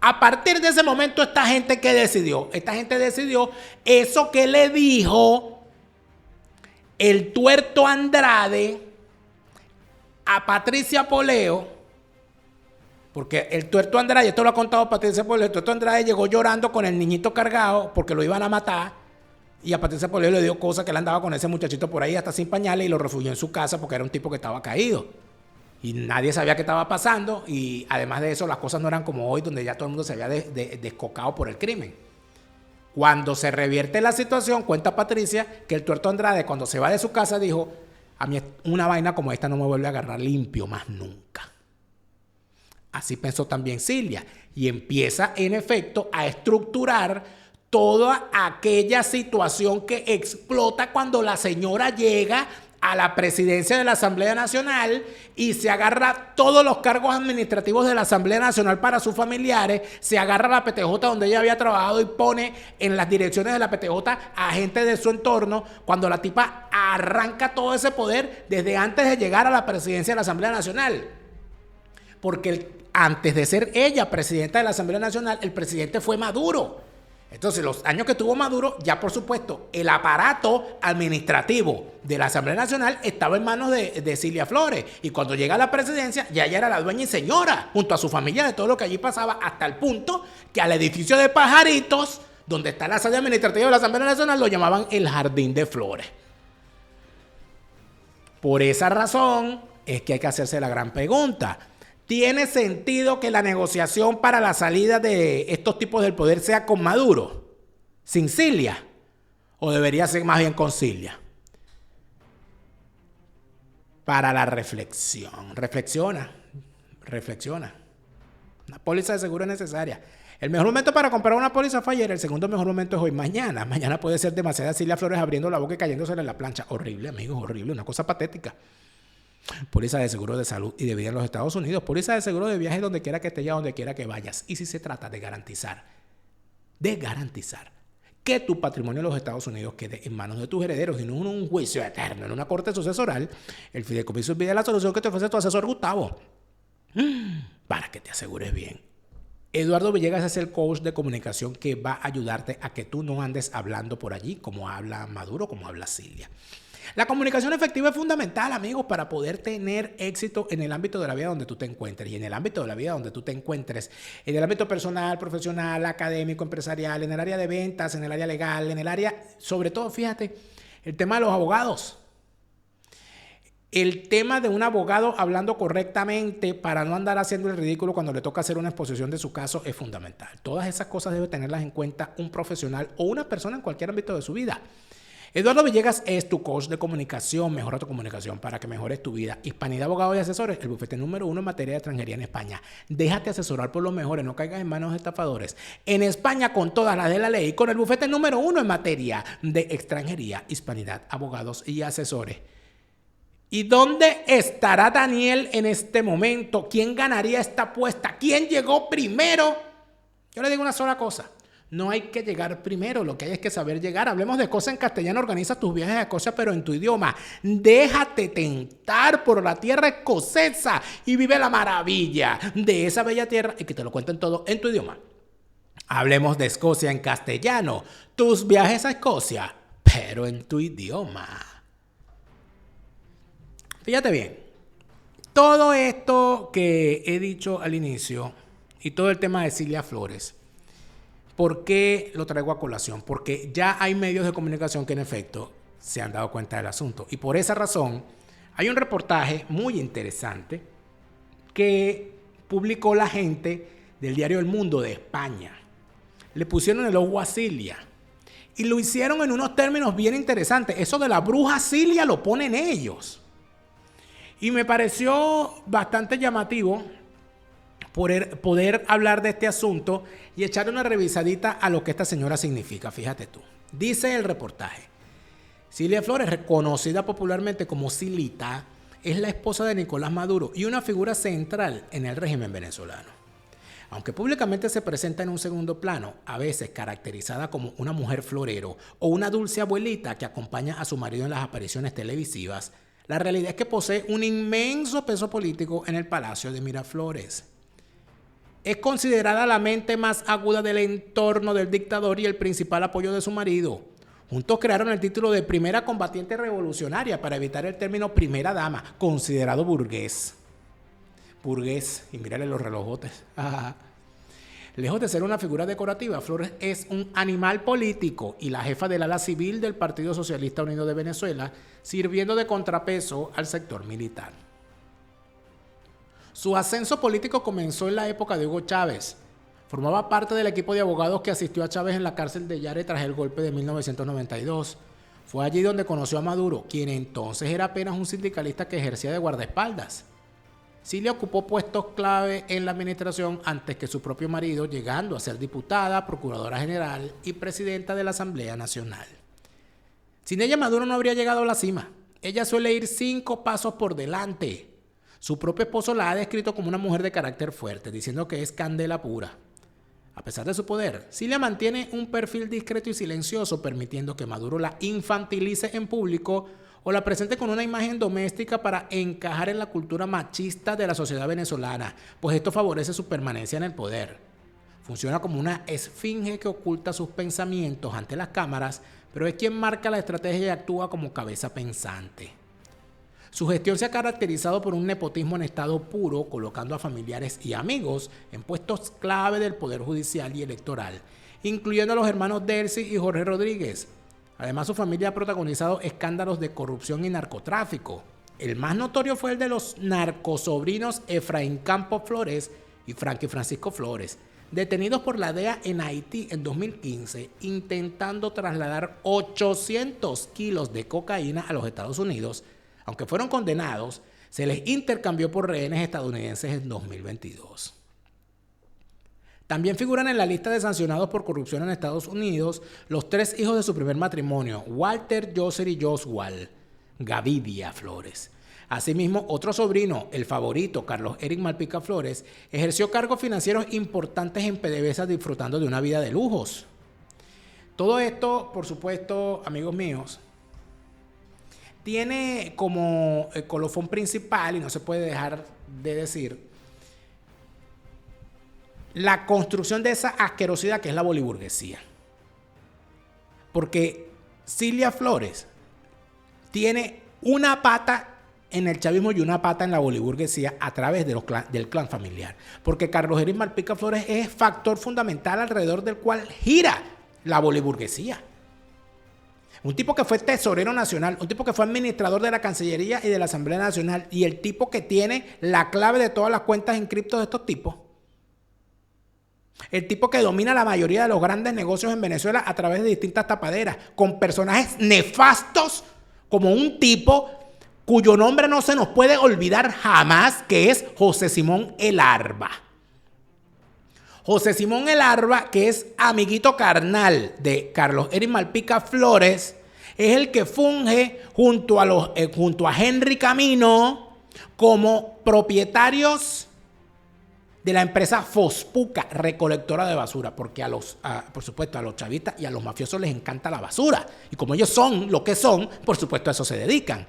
A partir de ese momento, esta gente decidió eso que le dijo el Tuerto Andrade a Patricia Poleo, porque el Tuerto Andrade, esto lo ha contado Patricia Poleo, el Tuerto Andrade llegó llorando con el niñito cargado porque lo iban a matar. Y a Patricia Poleo le dio cosas que él andaba con ese muchachito por ahí hasta sin pañales y lo refugió en su casa porque era un tipo que estaba caído. Y nadie sabía qué estaba pasando y además de eso las cosas no eran como hoy donde ya todo el mundo se había descocado por el crimen. Cuando se revierte la situación, cuenta Patricia que el Tuerto Andrade cuando se va de su casa dijo: a mí una vaina como esta no me vuelve a agarrar limpio más nunca. Así pensó también Cilia y empieza en efecto a estructurar toda aquella situación que explota cuando la señora llega a la presidencia de la Asamblea Nacional y se agarra todos los cargos administrativos de la Asamblea Nacional para sus familiares, se agarra la PTJ donde ella había trabajado y pone en las direcciones de la PTJ a gente de su entorno, cuando la tipa arranca todo ese poder desde antes de llegar a la presidencia de la Asamblea Nacional. Porque antes de ser ella presidenta de la Asamblea Nacional, el presidente fue Maduro. Entonces, los años que tuvo Maduro, ya por supuesto, el aparato administrativo de la Asamblea Nacional estaba en manos de Cilia Flores. Y cuando llega a la presidencia, ya ella era la dueña y señora, junto a su familia, de todo lo que allí pasaba, hasta el punto que al edificio de Pajaritos, donde está la sede administrativa de la Asamblea Nacional, lo llamaban el Jardín de Flores. Por esa razón es que hay que hacerse la gran pregunta. ¿Tiene sentido que la negociación para la salida de estos tipos del poder sea con Maduro, sin Cilia? ¿O debería ser más bien con Cilia? Para la reflexión. Reflexiona. Una póliza de seguro es necesaria. El mejor momento para comprar una póliza fue ayer. El segundo mejor momento es hoy. Mañana puede ser demasiada Cilia Flores abriendo la boca y cayéndose en la plancha. Horrible, amigos, horrible. Una cosa patética. Póliza de seguro de salud y de vida en los Estados Unidos. Póliza de seguro de viaje donde quiera que estés y a donde quiera que vayas. Y si se trata de garantizar de garantizar que tu patrimonio en los Estados Unidos quede en manos de tus herederos y no en un juicio eterno, en una corte sucesoral. El fideicomiso pide la solución que te ofrece tu asesor Gustavo para que te asegures bien. Eduardo Villegas es el coach de comunicación que va a ayudarte a que tú no andes hablando por allí como habla Maduro, como habla Cilia. La comunicación efectiva es fundamental, amigos, para poder tener éxito en el ámbito de la vida donde tú te encuentres. Y en el ámbito de la vida donde tú te encuentres, en el ámbito personal, profesional, académico, empresarial, en el área de ventas, en el área legal, en el área, sobre todo, fíjate, el tema de los abogados. El tema de un abogado hablando correctamente para no andar haciendo el ridículo cuando le toca hacer una exposición de su caso es fundamental. Todas esas cosas debe tenerlas en cuenta un profesional o una persona en cualquier ámbito de su vida. Eduardo Villegas es tu coach de comunicación. Mejora tu comunicación para que mejores tu vida. Hispanidad Abogados y Asesores, el bufete número 1 en materia de extranjería en España. Déjate asesorar por los mejores, no caigas en manos de estafadores. En España, con todas las de la ley, con el bufete número 1 en materia de extranjería, Hispanidad Abogados y Asesores. ¿Y dónde estará Daniel en este momento? ¿Quién ganaría esta apuesta? ¿Quién llegó primero? Yo le digo una sola cosa. No hay que llegar primero, lo que hay es que saber llegar. Hablemos de cosas en castellano, organiza tus viajes a Escocia, pero en tu idioma. Déjate tentar por la tierra escocesa y vive la maravilla de esa bella tierra y que te lo cuenten todo en tu idioma. Hablemos de Escocia en castellano, tus viajes a Escocia, pero en tu idioma. Fíjate bien, todo esto que he dicho al inicio y todo el tema de Cilia Flores, ¿por qué lo traigo a colación? Porque ya hay medios de comunicación que en efecto se han dado cuenta del asunto. Y por esa razón hay un reportaje muy interesante que publicó la gente del diario El Mundo de España. Le pusieron el ojo a Cilia y lo hicieron en unos términos bien interesantes. Eso de la bruja Cilia lo ponen ellos. Y me pareció bastante llamativo poder hablar de este asunto y echar una revisadita a lo que esta señora significa. Fíjate tú. Dice el reportaje: Cilia Flores, reconocida popularmente como Cilita, es la esposa de Nicolás Maduro y una figura central en el régimen venezolano. Aunque públicamente se presenta en un segundo plano, a veces caracterizada como una mujer florero o una dulce abuelita que acompaña a su marido en las apariciones televisivas, la realidad es que posee un inmenso peso político en el Palacio de Miraflores. Es considerada la mente más aguda del entorno del dictador y el principal apoyo de su marido. Juntos crearon el título de primera combatiente revolucionaria para evitar el término primera dama, considerado burgués. Burgués, y mírale los relojotes. Lejos de ser una figura decorativa, Flores es un animal político y la jefa del ala civil del Partido Socialista Unido de Venezuela, sirviendo de contrapeso al sector militar. Su ascenso político comenzó en la época de Hugo Chávez. Formaba parte del equipo de abogados que asistió a Chávez en la cárcel de Yare tras el golpe de 1992. Fue allí donde conoció a Maduro, quien entonces era apenas un sindicalista que ejercía de guardaespaldas. Cilia ocupó puestos clave en la administración antes que su propio marido, llegando a ser diputada, procuradora general y presidenta de la Asamblea Nacional. Sin ella, Maduro no habría llegado a la cima. Ella suele ir 5 pasos por delante. Su propio esposo la ha descrito como una mujer de carácter fuerte, diciendo que es candela pura. A pesar de su poder, Cilia mantiene un perfil discreto y silencioso, permitiendo que Maduro la infantilice en público o la presente con una imagen doméstica para encajar en la cultura machista de la sociedad venezolana, pues esto favorece su permanencia en el poder. Funciona como una esfinge que oculta sus pensamientos ante las cámaras, pero es quien marca la estrategia y actúa como cabeza pensante. Su gestión se ha caracterizado por un nepotismo en estado puro, colocando a familiares y amigos en puestos clave del poder judicial y electoral, incluyendo a los hermanos Delcy y Jorge Rodríguez. Además, su familia ha protagonizado escándalos de corrupción y narcotráfico. El más notorio fue el de los narcosobrinos Efraín Campos Flores y Frankie Francisco Flores, detenidos por la DEA en Haití en 2015, intentando trasladar 800 kilos de cocaína a los Estados Unidos. Aunque fueron condenados, se les intercambió por rehenes estadounidenses en 2022. También figuran en la lista de sancionados por corrupción en Estados Unidos los 3 hijos de su primer matrimonio, Walter, Joser y Joswal Gavidia Flores. Asimismo, otro sobrino, el favorito, Carlos Eric Malpica Flores, ejerció cargos financieros importantes en PDVSA disfrutando de una vida de lujos. Todo esto, por supuesto, amigos míos, tiene como colofón principal, y no se puede dejar de decir, la construcción de esa asquerosidad que es la boliburguesía. Porque Cilia Flores tiene una pata en el chavismo y una pata en la boliburguesía a través de del clan familiar. Porque Carlos Eric Malpica Flores es factor fundamental alrededor del cual gira la boliburguesía. Un tipo que fue tesorero nacional, un tipo que fue administrador de la Cancillería y de la Asamblea Nacional, y el tipo que tiene la clave de todas las cuentas en cripto de estos tipos. El tipo que domina la mayoría de los grandes negocios en Venezuela a través de distintas tapaderas, con personajes nefastos, como un tipo cuyo nombre no se nos puede olvidar jamás, que es José Simón El Arba. José Simón El Arba, que es amiguito carnal de Carlos Eric Malpica Flores, es el que funge junto a Henry Camino como propietarios de la empresa Fospuca, recolectora de basura, porque por supuesto a los chavistas y a los mafiosos les encanta la basura, y como ellos son lo que son, por supuesto a eso se dedican.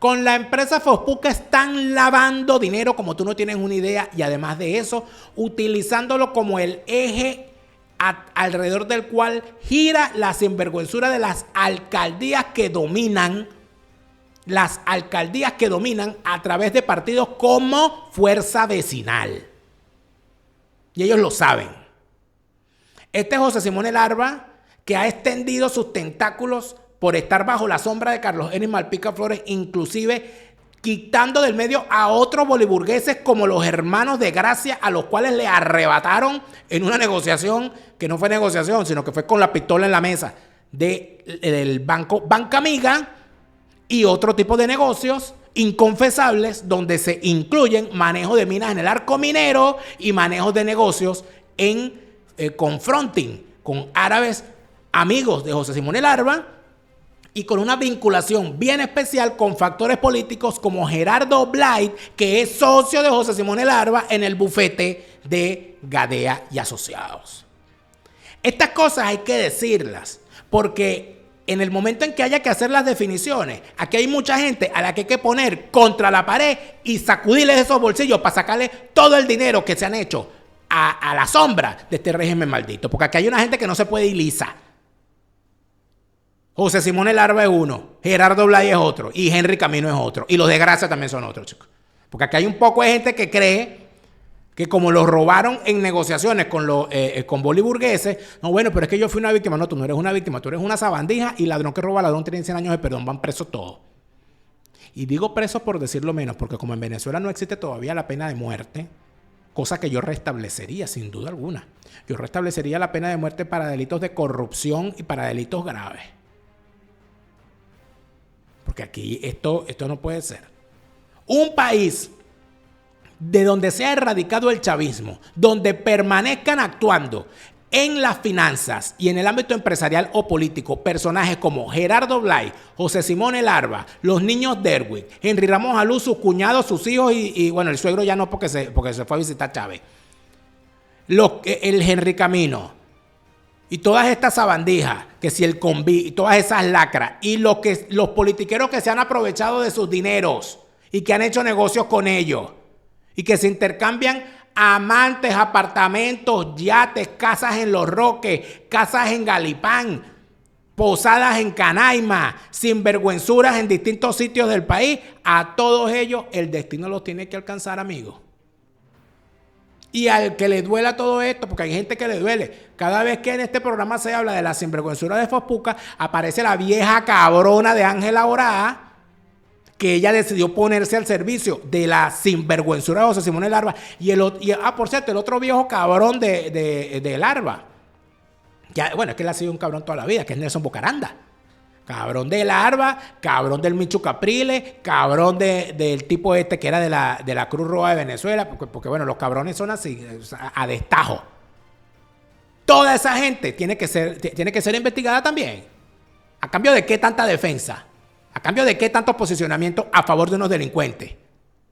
Con la empresa Fospuca están lavando dinero como tú no tienes una idea, y además de eso, utilizándolo como el eje alrededor del cual gira la sinvergüenzura de las alcaldías que dominan a través de partidos como Fuerza Vecinal. Y ellos lo saben. Este José Simón El Arba, que ha extendido sus tentáculos por estar bajo la sombra de Carlos Eric Malpica Flores, inclusive quitando del medio a otros boliburgueses como los hermanos de Gracia, a los cuales le arrebataron en una negociación que no fue negociación, sino que fue con la pistola en la mesa del banco Banca Amiga, y otro tipo de negocios inconfesables donde se incluyen manejo de minas en el arco minero y manejo de negocios en confronting con árabes amigos de José Simón El Arba, y con una vinculación bien especial con factores políticos como Gerardo Blight, que es socio de José Simón El Arba en el bufete de Gadea y Asociados. Estas cosas hay que decirlas, porque en el momento en que haya que hacer las definiciones, aquí hay mucha gente a la que hay que poner contra la pared y sacudirles esos bolsillos para sacarle todo el dinero que se han hecho a la sombra de este régimen maldito. Porque aquí hay una gente que no se puede ir lisa. José Simón El Arba es uno, Gerardo Blay es otro, y Henry Camino es otro, y los de Gracia también son otros, chicos. Porque aquí hay un poco de gente que cree que como los robaron en negociaciones con boliburgueses, no, bueno, pero es que yo fui una víctima. No, tú no eres una víctima, tú eres una sabandija, y ladrón que roba ladrón tiene 100 años de perdón, van presos todos. Y digo presos por decirlo menos, porque como en Venezuela no existe todavía la pena de muerte, cosa que yo restablecería sin duda alguna. Yo restablecería la pena de muerte para delitos de corrupción y para delitos graves. Porque aquí esto no puede ser. Un país de donde se ha erradicado el chavismo, donde permanezcan actuando en las finanzas y en el ámbito empresarial o político personajes como Gerardo Blay, José Simón El Arba, los niños Derwick, Henry Ramos Aluz, sus cuñados, sus hijos y bueno, el suegro ya no porque se fue a visitar a Chávez. El Henry Camino y todas estas sabandijas, que si el Conví y todas esas lacras, y los politiqueros que se han aprovechado de sus dineros y que han hecho negocios con ellos y que se intercambian amantes, apartamentos, yates, casas en Los Roques, casas en Galipán, posadas en Canaima, sinvergüenzuras en distintos sitios del país, a todos ellos el destino los tiene que alcanzar, amigos. Y al que le duela todo esto, porque hay gente que le duele, cada vez que en este programa se habla de la sinvergüenzura de Fospuca, aparece la vieja cabrona de Ángela Orá, que ella decidió ponerse al servicio de la sinvergüenzura de José Simón El Arba. Por cierto, el otro viejo cabrón de El Arba, bueno, es que él ha sido un cabrón toda la vida, que es Nelson Bocaranda. Cabrón del Arba, cabrón del Michu Capriles, cabrón del tipo este que era de la Cruz Roja de Venezuela, porque bueno, los cabrones son así, a destajo. Toda esa gente tiene que ser investigada también. ¿A cambio de qué tanta defensa? ¿A cambio de qué tanto posicionamiento a favor de unos delincuentes?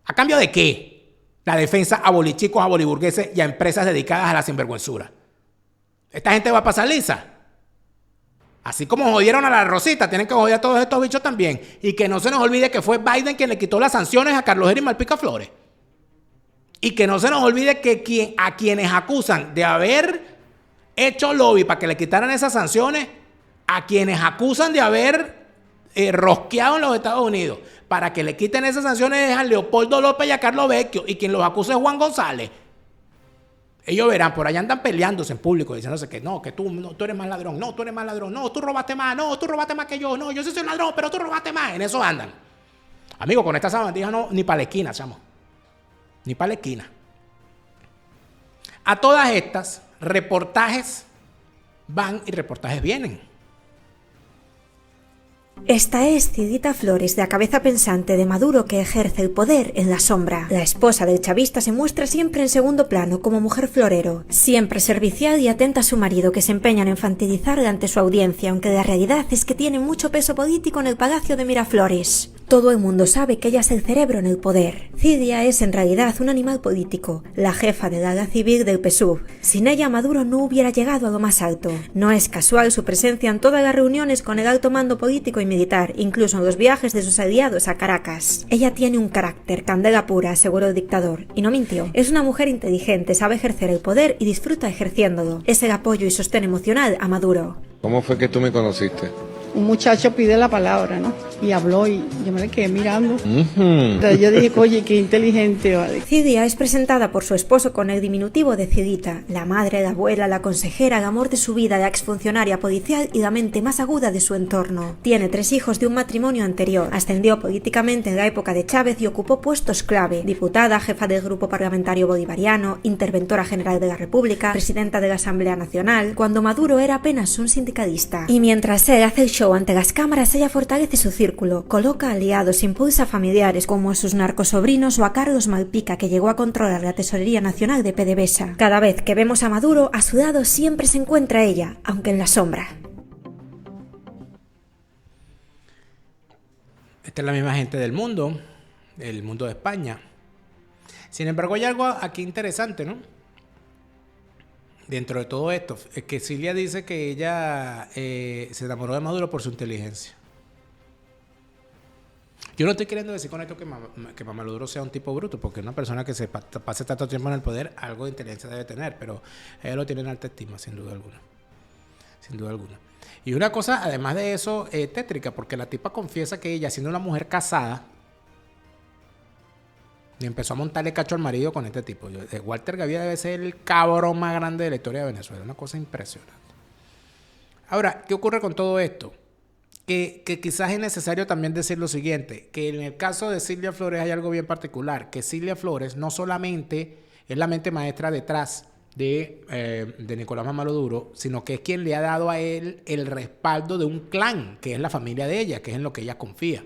¿A cambio de qué? La defensa a bolichicos, a boliburgueses y a empresas dedicadas a la sinvergüenzura. ¿Esta gente va a pasar lisa? Así como jodieron a la Rosita, tienen que joder a todos estos bichos también. Y que no se nos olvide que fue Biden quien le quitó las sanciones a Carlos Eri Malpica Flores. Y que no se nos olvide que a quienes acusan de haber hecho lobby para que le quitaran esas sanciones, a quienes acusan de haber rosqueado en los Estados Unidos para que le quiten esas sanciones es a Leopoldo López y a Carlos Vecchio, y quien los acusa es Juan González. Ellos verán, por allá andan peleándose en público, diciéndose que no, que tú eres más ladrón, no, tú eres más ladrón, no, tú robaste más, no, tú robaste más que yo, no, yo sí soy ladrón, pero tú robaste más. En eso andan. Amigo, con esta sabandija no, ni para la esquina, chamo. Ni para la esquina. A todas estas, reportajes van y reportajes vienen. Esta es Cidita Flores, la cabeza pensante de Maduro que ejerce el poder en la sombra. La esposa del chavista se muestra siempre en segundo plano como mujer florero, siempre servicial y atenta a su marido, que se empeña en infantilizarla ante su audiencia, aunque la realidad es que tiene mucho peso político en el Palacio de Miraflores. Todo el mundo sabe que ella es el cerebro en el poder. Cilia es en realidad un animal político, la jefa del ala civil del PSUV. Sin ella, Maduro no hubiera llegado a lo más alto. No es casual su presencia en todas las reuniones con el alto mando político y militar, incluso en los viajes de sus aliados a Caracas. Ella tiene un carácter, candela pura, aseguró el dictador, y no mintió. Es una mujer inteligente, sabe ejercer el poder y disfruta ejerciéndolo. Es el apoyo y sostén emocional a Maduro. ¿Cómo fue que tú me conociste? Un muchacho pide la palabra, ¿no? Y habló y yo me le quedé mirando. Entonces yo dije, oye, qué inteligente, ¿vale? Cilia es presentada por su esposo con el diminutivo de Cidita, la madre, la abuela, la consejera, el amor de su vida, la exfuncionaria policial y la mente más aguda de su entorno. Tiene 3 hijos de un matrimonio anterior. Ascendió políticamente en la época de Chávez y ocupó puestos clave: diputada, jefa del Grupo Parlamentario Bolivariano, interventora general de la República, presidenta de la Asamblea Nacional, cuando Maduro era apenas un sindicalista. Y mientras él hace el show ante las cámaras, ella fortalece su círculo, coloca aliados, impulsa familiares como a sus narcosobrinos o a Carlos Malpica, que llegó a controlar la Tesorería Nacional de PDVSA. Cada vez que vemos a Maduro, a su lado siempre se encuentra ella, aunque en la sombra. Esta es la misma gente del mundo de España. Sin embargo, hay algo aquí interesante, ¿no? Dentro de todo esto, es que Cilia dice que ella se enamoró de Maduro por su inteligencia. Yo no estoy queriendo decir con esto que Maduro sea un tipo bruto, porque una persona que se pase tanto tiempo en el poder, algo de inteligencia debe tener, pero ella lo tiene en alta estima, sin duda alguna. Sin duda alguna. Y una cosa, además de eso, tétrica, porque la tipa confiesa que ella, siendo una mujer casada, y empezó a montarle cacho al marido con este tipo. Walter Gaviria debe ser el cabrón más grande de la historia de Venezuela. Una cosa impresionante. Ahora, ¿qué ocurre con todo esto? Que quizás es necesario también decir lo siguiente, que en el caso de Cilia Flores hay algo bien particular, que Cilia Flores no solamente es la mente maestra detrás de Nicolás Maduro, sino que es quien le ha dado a él el respaldo de un clan, que es la familia de ella, que es en lo que ella confía.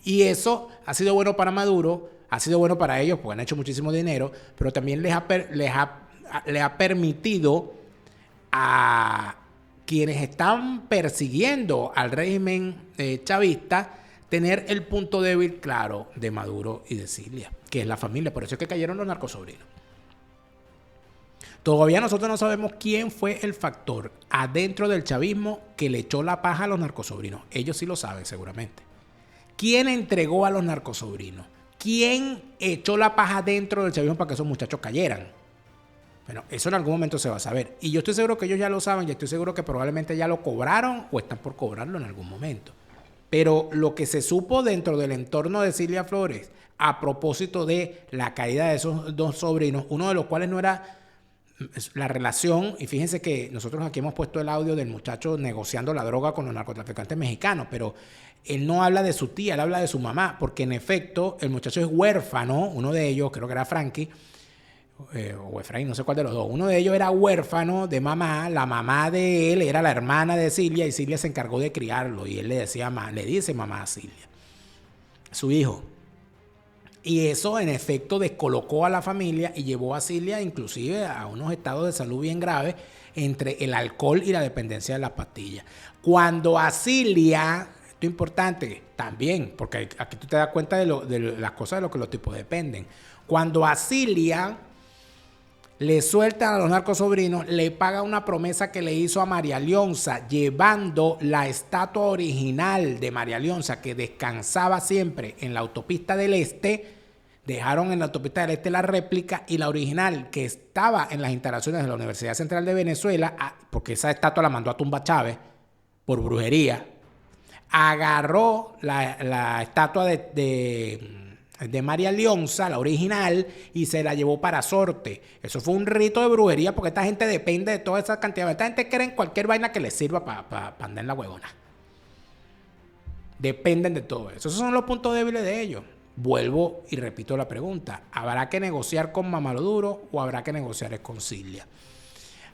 Y eso ha sido bueno para Maduro, ha sido bueno para ellos porque han hecho muchísimo dinero, pero también les ha permitido a quienes están persiguiendo al régimen chavista tener el punto débil claro de Maduro y de Cilia, que es la familia. Por eso es que cayeron los narcosobrinos. Todavía nosotros no sabemos quién fue el factor adentro del chavismo que le echó la paja a los narcosobrinos. Ellos sí lo saben seguramente. ¿Quién entregó a los narcosobrinos? ¿Quién echó la paja dentro del chavismo para que esos muchachos cayeran? Bueno, eso en algún momento se va a saber. Y yo estoy seguro que ellos ya lo saben y estoy seguro que probablemente ya lo cobraron o están por cobrarlo en algún momento. Pero lo que se supo dentro del entorno de Cilia Flores a propósito de la caída de esos 2 sobrinos, uno de los cuales no era la relación, y fíjense que nosotros aquí hemos puesto el audio del muchacho negociando la droga con los narcotraficantes mexicanos, pero él no habla de su tía, él habla de su mamá, porque en efecto el muchacho es huérfano, uno de ellos, creo que era Frankie, o Efraín, no sé cuál de los dos, uno de ellos era huérfano de mamá, la mamá de él era la hermana de Cilia y Cilia se encargó de criarlo y él le dice mamá a Cilia, su hijo. Y eso en efecto descolocó a la familia y llevó a Cilia inclusive a unos estados de salud bien graves entre el alcohol y la dependencia de las pastillas. Cuando a Cilia, esto es importante también, porque aquí tú te das cuenta de las cosas de lo que los tipos dependen. Cuando a Cilia le sueltan a los narcosobrinos, le paga una promesa que le hizo a María Leonza, llevando la estatua original de María Leonza, que descansaba siempre en la autopista del Este. Dejaron en la autopista del Este la réplica, y la original, que estaba en las instalaciones de la Universidad Central de Venezuela, porque esa estatua la mandó a tumba Chávez por brujería, agarró la estatua de María Leonza, la original, y se la llevó para Sorte. Eso fue un rito de brujería, porque esta gente depende de toda esa cantidad. Esta gente cree en cualquier vaina que les sirva para andar en la huevona. Dependen de todo eso. Esos son los puntos débiles de ellos. Vuelvo y repito la pregunta. ¿Habrá que negociar con Mamaduro o habrá que negociar con Cilia?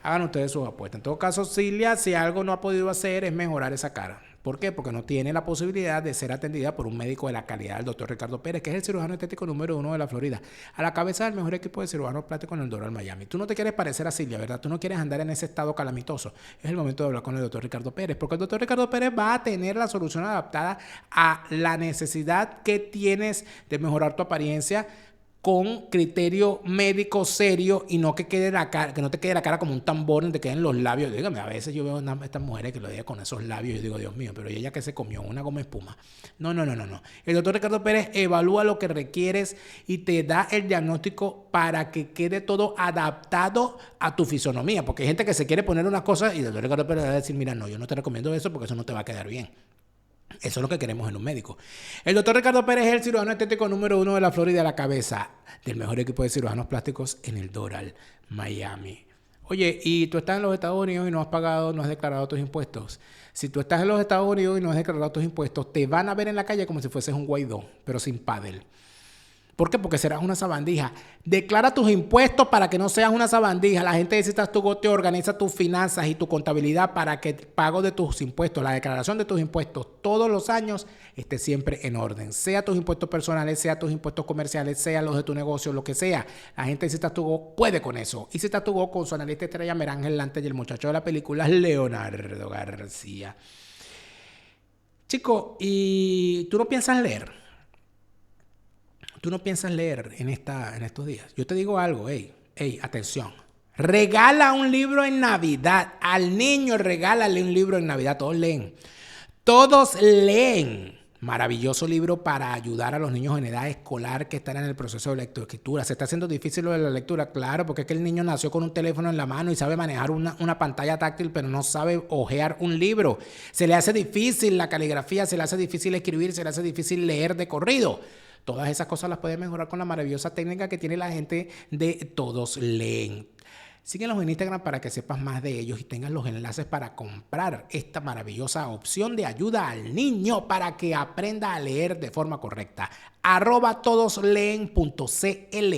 Hagan ustedes sus apuestas. En todo caso, Cilia, si algo no ha podido hacer, es mejorar esa cara. ¿Por qué? Porque no tiene la posibilidad de ser atendida por un médico de la calidad del doctor Ricardo Pérez, que es el cirujano estético número 1 de la Florida, a la cabeza del mejor equipo de cirujanos plásticos en el Doral, Miami. Tú no te quieres parecer a Cilia, ¿verdad? Tú no quieres andar en ese estado calamitoso. Es el momento de hablar con el doctor Ricardo Pérez, porque el doctor Ricardo Pérez va a tener la solución adaptada a la necesidad que tienes de mejorar tu apariencia, con criterio médico serio, y no que no te quede la cara como un tambor ni te queden los labios. Dígame, a veces yo veo a estas mujeres que lo digan con esos labios y digo, Dios mío, pero ella que se comió una goma espuma. No. El doctor Ricardo Pérez evalúa lo que requieres y te da el diagnóstico para que quede todo adaptado a tu fisonomía, porque hay gente que se quiere poner unas cosas y el doctor Ricardo Pérez va a decir, mira, no, yo no te recomiendo eso porque eso no te va a quedar bien. Eso es lo que queremos en un médico. El doctor Ricardo Pérez es el cirujano estético número 1 de la Florida, a la cabeza del mejor equipo de cirujanos plásticos en el Doral, Miami. Oye, y tú estás en los Estados Unidos y no has pagado, no has declarado tus impuestos. Si tú estás en los Estados Unidos y no has declarado tus impuestos, te van a ver en la calle como si fueses un Guaidó, pero sin pádel. ¿Por qué? Porque serás una sabandija. Declara tus impuestos para que no seas una sabandija. La gente de Citas Tu Gote organiza tus finanzas y tu contabilidad para que el pago de tus impuestos, la declaración de tus impuestos todos los años esté siempre en orden. Sea tus impuestos personales, sea tus impuestos comerciales, sea los de tu negocio, lo que sea. La gente de Citas Tu Gote puede con eso. Y Citas Tu Gote con su analista estrella Merángel Lante y el muchacho de la película Leonardo García. Chico, ¿y tú no piensas leer? Tú no piensas leer en estos días. Yo te digo algo, atención. Regala un libro en Navidad. Al niño regálale un libro en Navidad. Todos leen. Todos leen. Maravilloso libro para ayudar a los niños en edad escolar que están en el proceso de lectoescritura. ¿Se está haciendo difícil lo de la lectura? Claro, porque es que el niño nació con un teléfono en la mano y sabe manejar una pantalla táctil, pero no sabe hojear un libro. Se le hace difícil la caligrafía, se le hace difícil escribir, se le hace difícil leer de corrido. Todas esas cosas las puedes mejorar con la maravillosa técnica que tiene la gente de Todos Leen. Síguenos en Instagram para que sepas más de ellos y tengas los enlaces para comprar esta maravillosa opción de ayuda al niño para que aprenda a leer de forma correcta. @todosleen.cl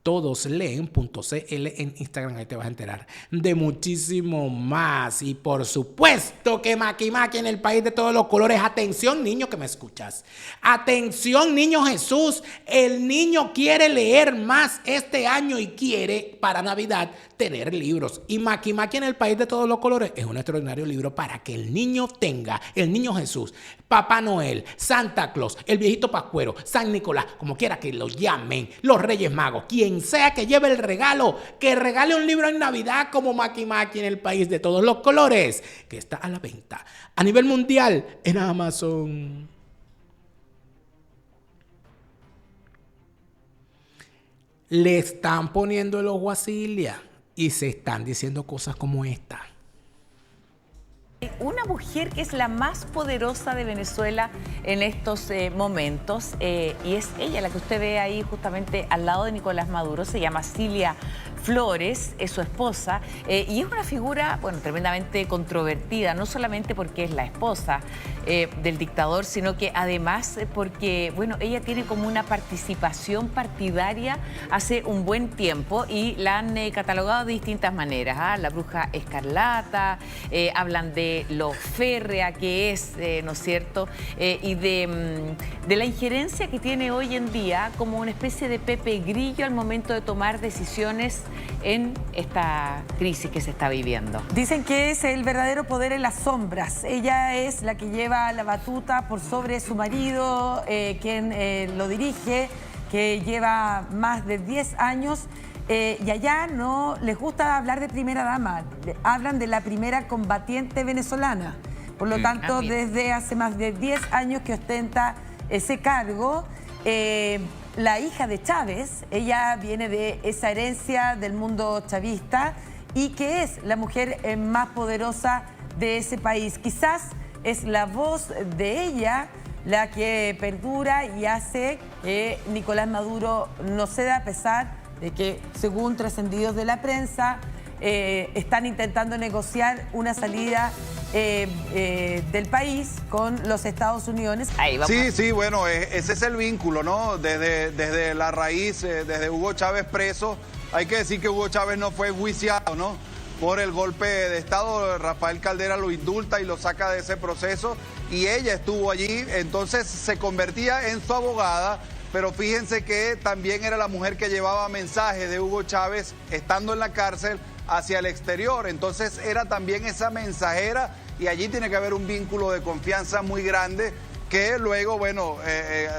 @todosleen.cl en Instagram. Ahí te vas a enterar de muchísimo más. Y por supuesto que Maki Maki en el país de todos los colores. Atención, niño que me escuchas. Atención, niño Jesús. El niño quiere leer más este año y quiere para Navidad tener libros. Y Maki Maki en el país de todos los colores es un extraordinario libro para que el niño tenga, el niño Jesús, Papá Noel, Santa Claus, el viejito Pascuero, San Nicolás, como quiera que lo llamen, los Reyes Magos, quien sea que lleve el regalo, que regale un libro en Navidad como Maki Maki en el país de todos los colores, que está a la venta a nivel mundial en Amazon. Le están poniendo el ojo a Cilia y se están diciendo cosas como esta. Una mujer que es la más poderosa de Venezuela en estos momentos, y es ella la que usted ve ahí justamente al lado de Nicolás Maduro. Se llama Cilia Flores, es su esposa, y es una figura, bueno, tremendamente controvertida, no solamente porque es la esposa del dictador, sino que además porque, bueno, ella tiene como una participación partidaria hace un buen tiempo y la han catalogado de distintas maneras. La bruja escarlata, hablan de lo férrea que es, ¿no es cierto? Y de la injerencia que tiene hoy en día como una especie de Pepe Grillo al momento de tomar decisiones en esta crisis que se está viviendo. Dicen que es el verdadero poder en las sombras. Ella es la que lleva la batuta por sobre su marido, quien lo dirige, que lleva más de 10 años Y allá no les gusta hablar de primera dama, hablan de la primera combatiente venezolana. Por lo tanto, desde hace más de 10 años que ostenta ese cargo. La hija de Chávez, ella viene de esa herencia del mundo chavista y que es la mujer más poderosa de ese país. Quizás es la voz de ella la que perdura y hace que Nicolás Maduro no ceda, a pesar de que, según trascendidos de la prensa, están intentando negociar una salida del país con los Estados Unidos. Sí, bueno, ese es el vínculo, ¿no? Desde la raíz, desde Hugo Chávez preso. Hay que decir que Hugo Chávez no fue enjuiciado, ¿no?, por el golpe de Estado. Rafael Caldera lo indulta y lo saca de ese proceso, y ella estuvo allí, entonces se convertía en su abogada. Pero fíjense que también era la mujer que llevaba mensajes de Hugo Chávez estando en la cárcel hacia el exterior. Entonces era también esa mensajera, y allí tiene que haber un vínculo de confianza muy grande que luego, bueno,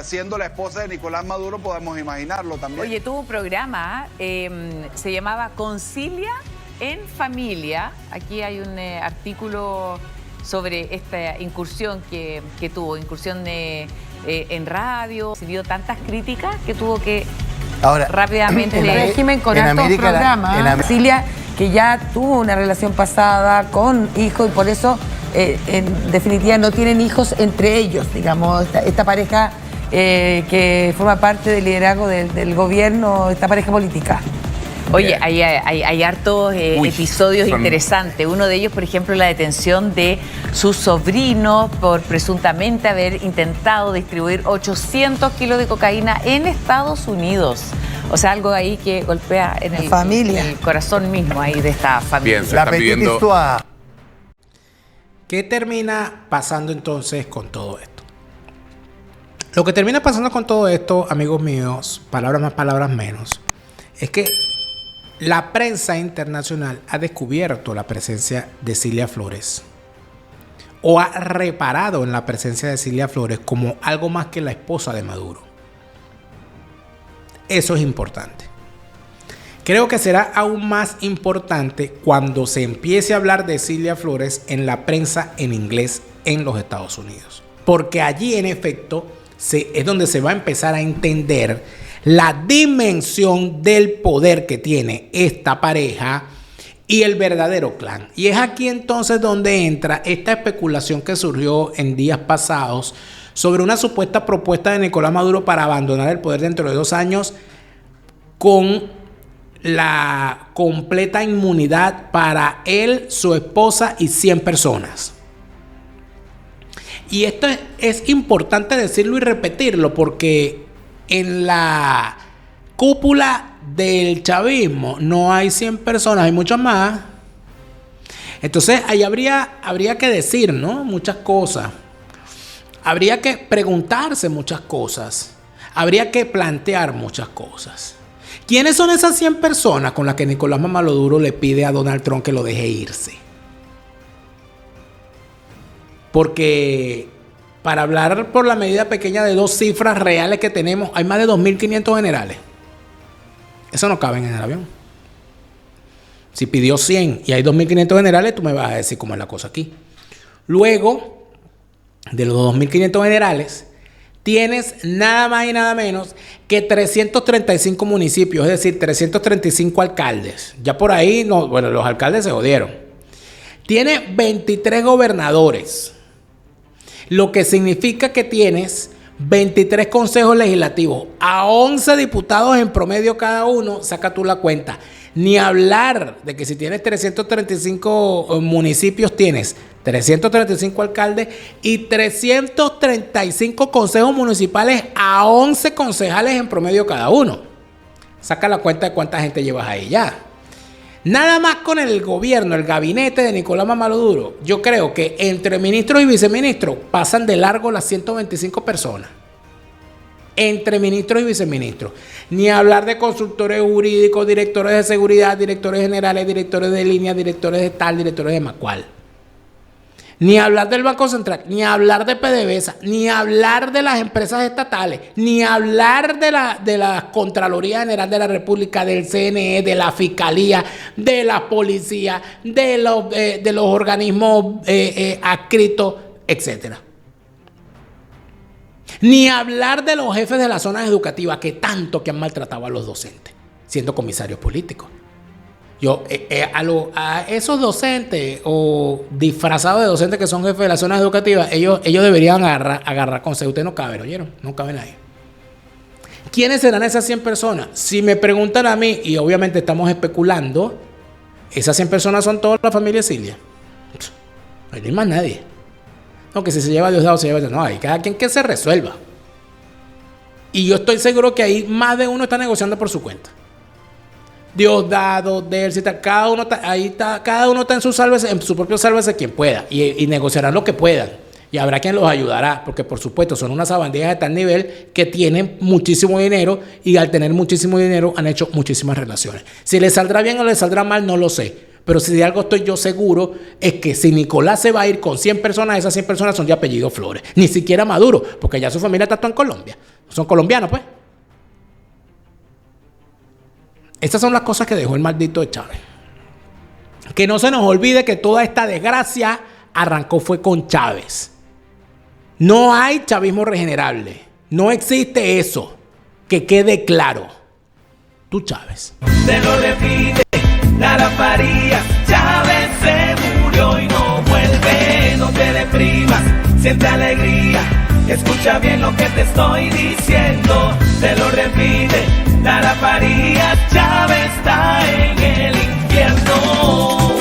siendo la esposa de Nicolás Maduro podemos imaginarlo también. Oye, tuvo un programa, se llamaba Concilia en Familia. Aquí hay un artículo sobre esta incursión que tuvo, incursión en radio. Recibió tantas críticas que tuvo que rápidamente el régimen con altos programas. Concilia, que ya tuvo una relación pasada con hijos y por eso en definitiva no tienen hijos entre ellos, digamos, esta pareja que forma parte del liderazgo del gobierno, esta pareja política. Oye, hay hartos episodios interesantes. Uno de ellos, por ejemplo, la detención de su sobrino por presuntamente haber intentado distribuir 800 kilos de cocaína en Estados Unidos. O sea, algo ahí que golpea en el corazón mismo ahí de esta familia. Bien, se está pidiendo... ¿Qué termina pasando entonces con todo esto? Lo que termina pasando con todo esto, amigos míos, palabras más, palabras menos, es que la prensa internacional ha descubierto la presencia de Cilia Flores, o ha reparado en la presencia de Cilia Flores como algo más que la esposa de Maduro. Eso es importante. Creo que será aún más importante cuando se empiece a hablar de Cilia Flores en la prensa en inglés en los Estados Unidos. Porque allí, en efecto, es donde se va a empezar a entender la dimensión del poder que tiene esta pareja y el verdadero clan. Y es aquí entonces donde entra esta especulación que surgió en días pasados sobre una supuesta propuesta de Nicolás Maduro para abandonar el poder dentro de 2 años con la completa inmunidad para él, su esposa y 100 personas. Y esto es importante decirlo y repetirlo porque en la cúpula del chavismo no hay 100 personas, hay muchas más. Entonces ahí habría que decir, ¿no?, muchas cosas. Habría que preguntarse muchas cosas. Habría que plantear muchas cosas. ¿Quiénes son esas 100 personas con las que Nicolás Maduro le pide a Donald Trump que lo deje irse? Porque para hablar por la medida pequeña de 2 cifras reales que tenemos, hay más de 2.500 generales. Eso no cabe en el avión. Si pidió 100 y hay 2.500 generales, tú me vas a decir cómo es la cosa aquí. Luego, de los 2.500 generales, tienes nada más y nada menos que 335 municipios, es decir, 335 alcaldes. Ya por ahí, no, bueno, los alcaldes se jodieron. Tiene 23 gobernadores, lo que significa que tienes 23 consejos legislativos, a 11 diputados en promedio cada uno, saca tú la cuenta. Ni hablar de que si tienes 335 municipios, tienes 335 alcaldes y 335 consejos municipales a 11 concejales en promedio cada uno. Saca la cuenta de cuánta gente llevas ahí ya. Nada más con el gobierno, el gabinete de Nicolás Maduro, yo creo que entre ministros y viceministros pasan de largo las 125 personas. Entre ministros y viceministros. Ni hablar de consultores jurídicos, directores de seguridad, directores generales, directores de línea, directores de tal, directores de macual. Ni hablar del Banco Central, ni hablar de PDVSA, ni hablar de las empresas estatales, ni hablar de la Contraloría General de la República, del CNE, de la Fiscalía, de la Policía, de los organismos adscritos, etc. Ni hablar de los jefes de las zonas educativas que tanto que han maltratado a los docentes, siendo comisarios políticos. A esos docentes o disfrazados de docentes que son jefes de las zonas educativas, ellos deberían agarrar consejo. Ustedes no caben, ¿oyeron? No caben ahí. ¿Quiénes serán esas 100 personas? Si me preguntan a mí, y obviamente estamos especulando, esas 100 personas son toda la familia Cilia. No hay más nadie. No, que si se lleva Diosdado, se lleva Diosdado. No, hay cada quien que se resuelva. Y yo estoy seguro que ahí más de uno está negociando por su cuenta. Diosdado, Delcy, cada uno está en su propio sálvese quien pueda y negociarán lo que puedan y habrá quien los ayudará, porque por supuesto son unas sabandijas de tal nivel que tienen muchísimo dinero y al tener muchísimo dinero han hecho muchísimas relaciones. Si les saldrá bien o les saldrá mal no lo sé, pero si de algo estoy yo seguro es que si Nicolás se va a ir con 100 personas, esas 100 personas son de apellido Flores, ni siquiera Maduro, porque ya su familia está toda en Colombia, son colombianos pues. Estas son las cosas que dejó el maldito de Chávez. Que no se nos olvide que toda esta desgracia arrancó fue con Chávez. No hay chavismo regenerable. No existe eso. Que quede claro. Tú, Chávez. Te lo repite, Lara Farías. Chávez se murió y no vuelve. No te deprimas, siente alegría. Escucha bien lo que te estoy diciendo. Te lo repite, Lara Farías. Chávez está en el infierno.